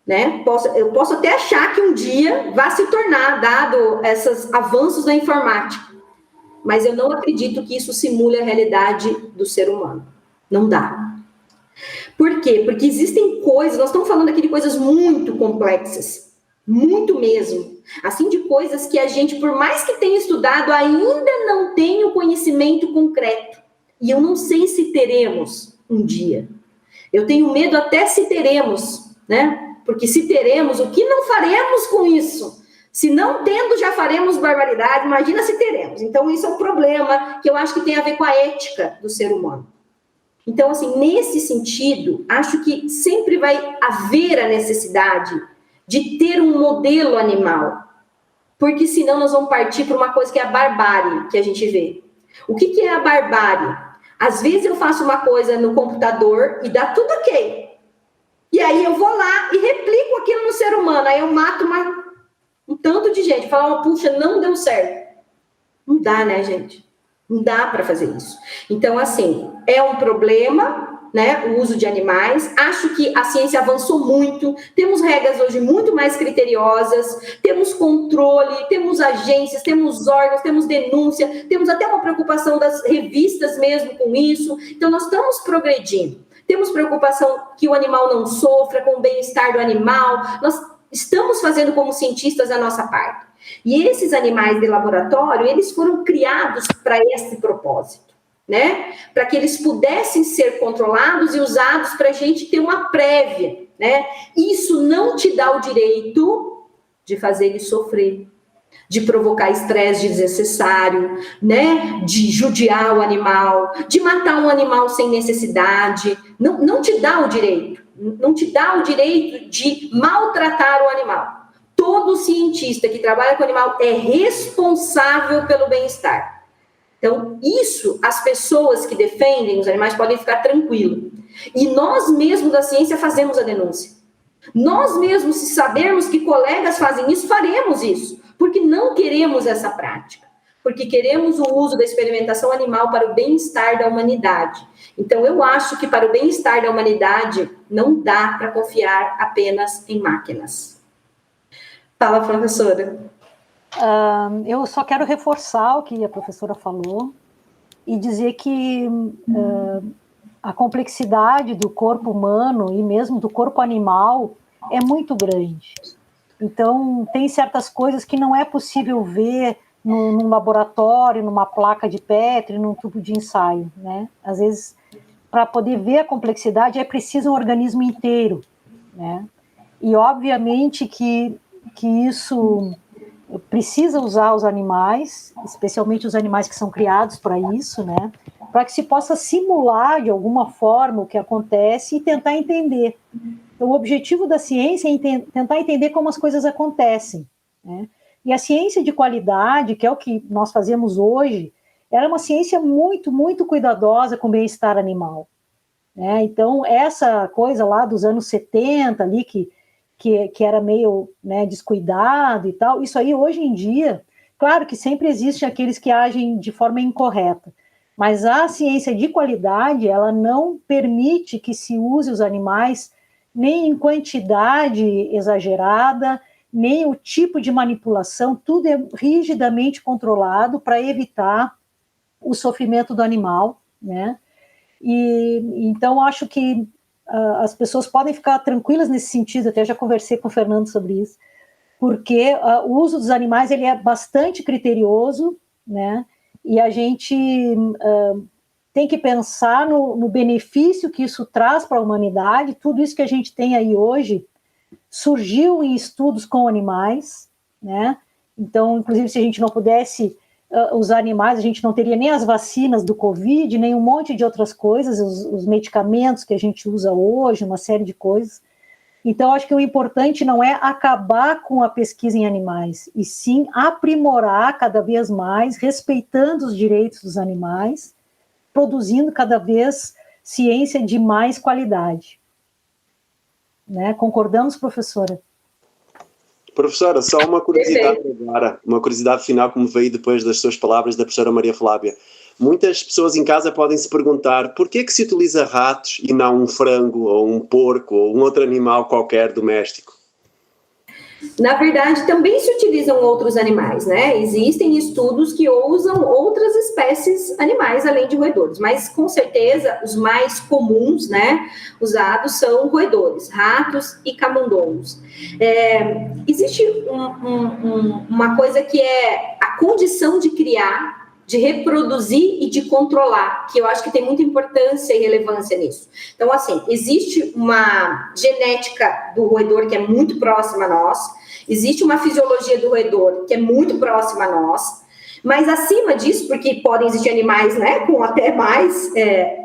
né? Eu posso até achar que um dia vai se tornar, dado esses avanços na informática, mas eu não acredito que isso simule a realidade do ser humano. Não dá. Por quê? Porque existem coisas, nós estamos falando aqui de coisas muito complexas, muito mesmo, assim, de coisas que a gente, por mais que tenha estudado, ainda não tem o conhecimento concreto. E eu não sei se teremos um dia. Eu tenho medo até se teremos, né? Porque se teremos, o que não faremos com isso? Se não tendo, já faremos barbaridade, imagina se teremos. Então, isso é um problema que eu acho que tem a ver com a ética do ser humano. Então, assim, nesse sentido, acho que sempre vai haver a necessidade de ter um modelo animal, porque senão nós vamos partir para uma coisa que é a barbárie que a gente vê. O que é a barbárie? Às vezes eu faço uma coisa no computador e dá tudo ok. E E aí eu vou lá e replico aquilo no ser humano. Aí eu mato um tanto de gente. Fala, puxa, não deu certo. Não dá, né, gente? Não dá para fazer isso. Então, assim, é um problema, né, o uso de animais. Acho que a ciência avançou muito. Temos regras hoje muito mais criteriosas. Temos controle, temos agências, temos órgãos, temos denúncia. Temos até uma preocupação das revistas mesmo com isso. Então, nós estamos progredindo. Temos preocupação que o animal não sofra, com o bem-estar do animal. Nós estamos fazendo como cientistas a nossa parte. E esses animais de laboratório, eles foram criados para esse propósito, né? Para que eles pudessem ser controlados e usados para a gente ter uma prévia, né? Isso não te dá o direito de fazer ele sofrer, de provocar estresse desnecessário, né? De judiar o animal, de matar um animal sem necessidade. Não te dá o direito. Não te dá o direito de maltratar o animal. Todo cientista que trabalha com animal é responsável pelo bem-estar. Então, isso, as pessoas que defendem os animais podem ficar tranquilos. E nós mesmos da ciência fazemos a denúncia. Nós mesmos, se sabermos que colegas fazem isso, faremos isso. Porque não queremos essa prática. Porque queremos o uso da experimentação animal para o bem-estar da humanidade. Então, eu acho que para o bem-estar da humanidade, não dá para confiar apenas em máquinas. Fala, professora. Eu só quero reforçar o que a professora falou e dizer que a complexidade do corpo humano e mesmo do corpo animal é muito grande. Então, tem certas coisas que não é possível ver num laboratório, numa placa de Petri, num tubo de ensaio, né? Às vezes, para poder ver a complexidade, é preciso um organismo inteiro, né? E, obviamente, que isso precisa usar os animais, especialmente os animais que são criados para isso, né? Para que se possa simular, de alguma forma, o que acontece e tentar entender. Então, o objetivo da ciência é tentar entender como as coisas acontecem, né? E a ciência de qualidade, que é o que nós fazemos hoje, ela é uma ciência muito, muito cuidadosa com o bem-estar animal, né? Então, essa coisa lá dos anos 70, ali, que era meio, né, descuidado e tal, isso aí hoje em dia, claro que sempre existem aqueles que agem de forma incorreta, mas a ciência de qualidade, ela não permite que se use os animais nem em quantidade exagerada, nem o tipo de manipulação, tudo é rigidamente controlado para evitar o sofrimento do animal, né? E então acho que as pessoas podem ficar tranquilas nesse sentido, até já conversei com o Fernando sobre isso, porque o uso dos animais ele é bastante criterioso, né? E a gente tem que pensar no benefício que isso traz para a humanidade. Tudo isso que a gente tem aí hoje surgiu em estudos com animais, né? Então, inclusive, se a gente não pudesse usar animais, a gente não teria nem as vacinas do Covid, nem um monte de outras coisas, os medicamentos que a gente usa hoje, uma série de coisas. Então, acho que o importante não é acabar com a pesquisa em animais, e sim aprimorar cada vez mais, respeitando os direitos dos animais, produzindo cada vez ciência de mais qualidade. Né? Concordamos, professora? Professora, só uma curiosidade agora, uma curiosidade final, como veio depois das suas palavras da professora Maria Flávia. Muitas pessoas em casa podem se perguntar por que se utiliza ratos e não um frango, ou um porco, ou um outro animal qualquer doméstico? Na verdade, também se utilizam outros animais, né? Existem estudos que usam outras espécies animais, além de roedores, mas com certeza os mais comuns, né, usados são roedores, ratos e camundongos. Existe uma coisa que é a condição de criar, de reproduzir e de controlar, que eu acho que tem muita importância e relevância nisso. Então, assim, existe uma genética do roedor que é muito próxima a nós, existe uma fisiologia do roedor que é muito próxima a nós, mas acima disso, porque podem existir animais, né, com até mais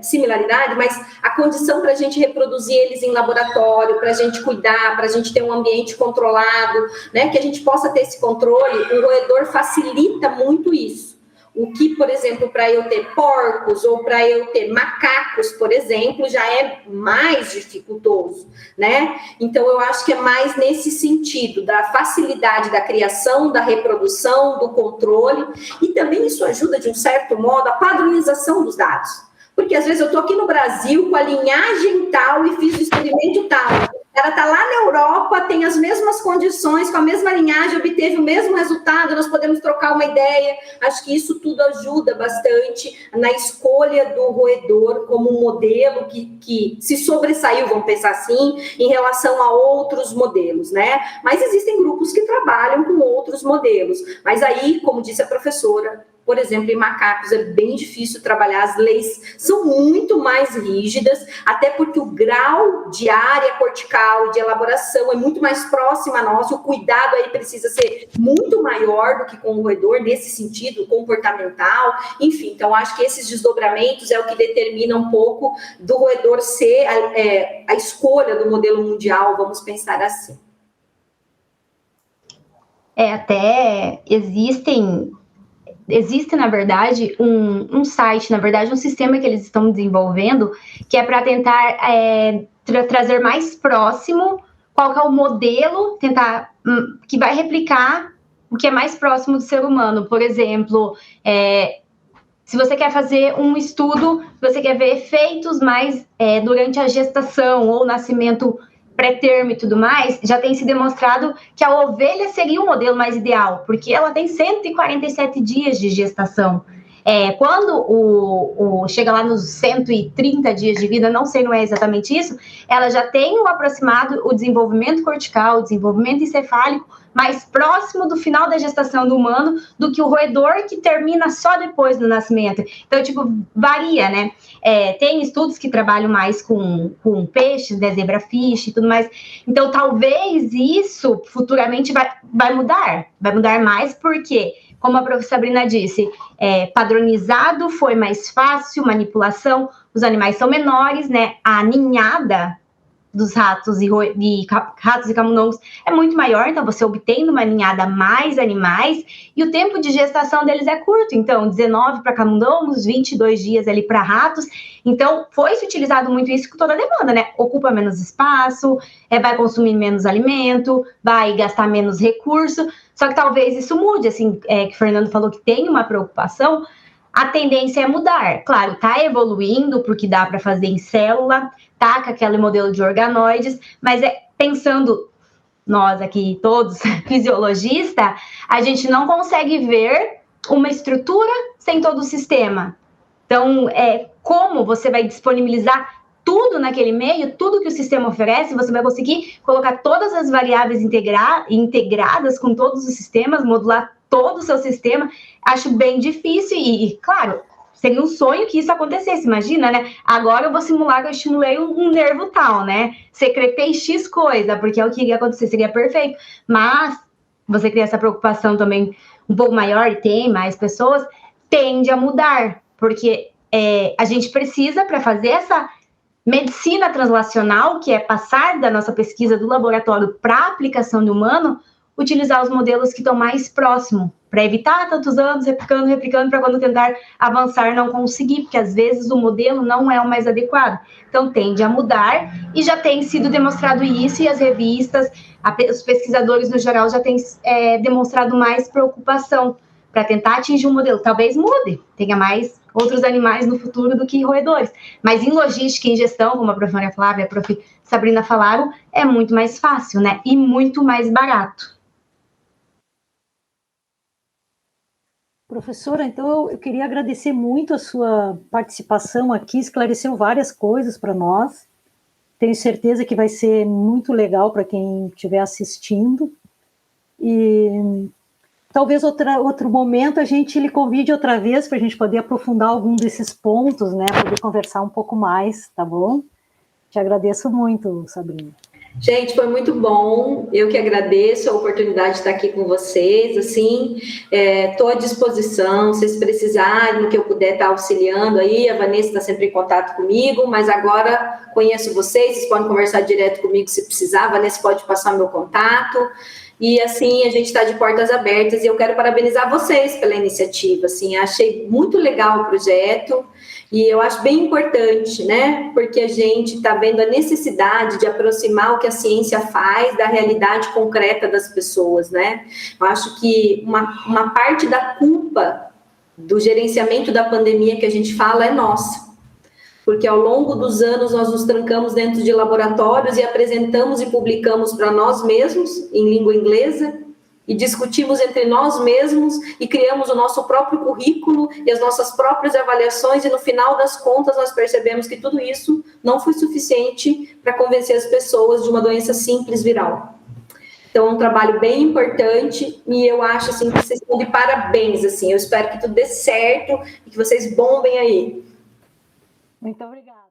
similaridade, mas a condição para a gente reproduzir eles em laboratório, para a gente cuidar, para a gente ter um ambiente controlado, né, que a gente possa ter esse controle, o roedor facilita muito isso. O que, por exemplo, para eu ter porcos ou para eu ter macacos, por exemplo, já é mais dificultoso, né? Então, eu acho que é mais nesse sentido, da facilidade da criação, da reprodução, do controle, e também isso ajuda, de um certo modo, a padronização dos dados. Porque, às vezes, eu estou aqui no Brasil com a linhagem tal e fiz o experimento tal. O cara está lá na Europa, tem as mesmas condições, com a mesma linhagem, obteve o mesmo resultado, nós podemos trocar uma ideia. Acho que isso tudo ajuda bastante na escolha do roedor como um modelo que se sobressaiu, vamos pensar assim, em relação a outros modelos, né? Mas existem grupos que trabalham com outros modelos. Mas aí, como disse a professora, por exemplo, em macacos é bem difícil trabalhar, as leis são muito mais rígidas, até porque o grau de área cortical, de elaboração é muito mais próximo a nós, o cuidado aí precisa ser muito maior do que com o roedor, nesse sentido comportamental, enfim, então acho que esses desdobramentos é o que determina um pouco do roedor ser a escolha do modelo mundial, vamos pensar assim. Até existe, na verdade, um site, na verdade, um sistema que eles estão desenvolvendo, que é para tentar trazer mais próximo qual que é o modelo, que vai replicar o que é mais próximo do ser humano. Por exemplo, se você quer fazer um estudo, você quer ver efeitos mais durante a gestação ou nascimento pré-termo e tudo mais, já tem se demonstrado que a ovelha seria o modelo mais ideal, porque ela tem 147 dias de gestação. Quando chega lá nos 130 dias de vida, não sei, não é exatamente isso, ela já tem aproximado o desenvolvimento cortical, o desenvolvimento encefálico mais próximo do final da gestação do humano do que o roedor, que termina só depois do nascimento. Então, varia, né? Tem estudos que trabalham mais com peixes, né, zebrafish e tudo mais. Então, talvez isso futuramente vai mudar. Vai mudar mais porque, como a professora Sabrina disse, padronizado, foi mais fácil, manipulação, os animais são menores, né? A ninhada dos ratos e camundongos é muito maior, então você obtém numa ninhada mais animais, e o tempo de gestação deles é curto, então 19 para camundongos, 22 dias ali para ratos, então foi-se utilizado muito isso com toda a demanda, né? Ocupa menos espaço, vai consumir menos alimento, vai gastar menos recurso, só que talvez isso mude, assim, que o Fernando falou que tem uma preocupação, a tendência é mudar. Claro, está evoluindo, porque dá para fazer em célula, tá com aquele modelo de organoides, mas pensando, nós aqui todos, fisiologistas, a gente não consegue ver uma estrutura sem todo o sistema. Então, como você vai disponibilizar tudo naquele meio, tudo que o sistema oferece, você vai conseguir colocar todas as variáveis integradas com todos os sistemas, modular todo o seu sistema. Acho bem difícil e claro, seria um sonho que isso acontecesse, imagina, né? Agora eu vou simular que eu estimulei um nervo tal, né? Secretei X coisa, porque é o que iria acontecer, seria perfeito. Mas você cria essa preocupação também um pouco maior e tem mais pessoas, tende a mudar, porque a gente precisa, para fazer essa medicina translacional, que é passar da nossa pesquisa do laboratório para a aplicação no humano, utilizar os modelos que estão mais próximos, para evitar tantos anos replicando, para quando tentar avançar não conseguir, porque às vezes o modelo não é o mais adequado. Então tende a mudar, e já tem sido demonstrado isso, e as revistas, os pesquisadores no geral já têm demonstrado mais preocupação para tentar atingir um modelo. Talvez mude, tenha mais outros animais no futuro do que roedores. Mas em logística e em gestão, como a professora Flávia e a prof. Sabrina falaram, é muito mais fácil, né? E muito mais barato. Professora, então eu queria agradecer muito a sua participação aqui, esclareceu várias coisas para nós. Tenho certeza que vai ser muito legal para quem estiver assistindo. E talvez outro momento a gente lhe convide outra vez para a gente poder aprofundar algum desses pontos, né? Poder conversar um pouco mais, tá bom? Te agradeço muito, Sabrina. Gente, foi muito bom, eu que agradeço a oportunidade de estar aqui com vocês, assim, estou à disposição, se vocês precisarem, no que eu puder estar auxiliando aí, a Vanessa está sempre em contato comigo, mas agora conheço vocês podem conversar direto comigo se precisar, a Vanessa pode passar meu contato, E assim, a gente está de portas abertas e eu quero parabenizar vocês pela iniciativa. Assim, achei muito legal o projeto e eu acho bem importante, né? Porque a gente está vendo a necessidade de aproximar o que a ciência faz da realidade concreta das pessoas, né? Eu acho que uma parte da culpa do gerenciamento da pandemia que a gente fala é nossa. Porque ao longo dos anos nós nos trancamos dentro de laboratórios e apresentamos e publicamos para nós mesmos, em língua inglesa, e discutimos entre nós mesmos e criamos o nosso próprio currículo e as nossas próprias avaliações, e no final das contas nós percebemos que tudo isso não foi suficiente para convencer as pessoas de uma doença simples viral. Então, é um trabalho bem importante e eu acho assim, que vocês estão de parabéns. Assim, eu espero que tudo dê certo e que vocês bombem aí. Muito obrigada.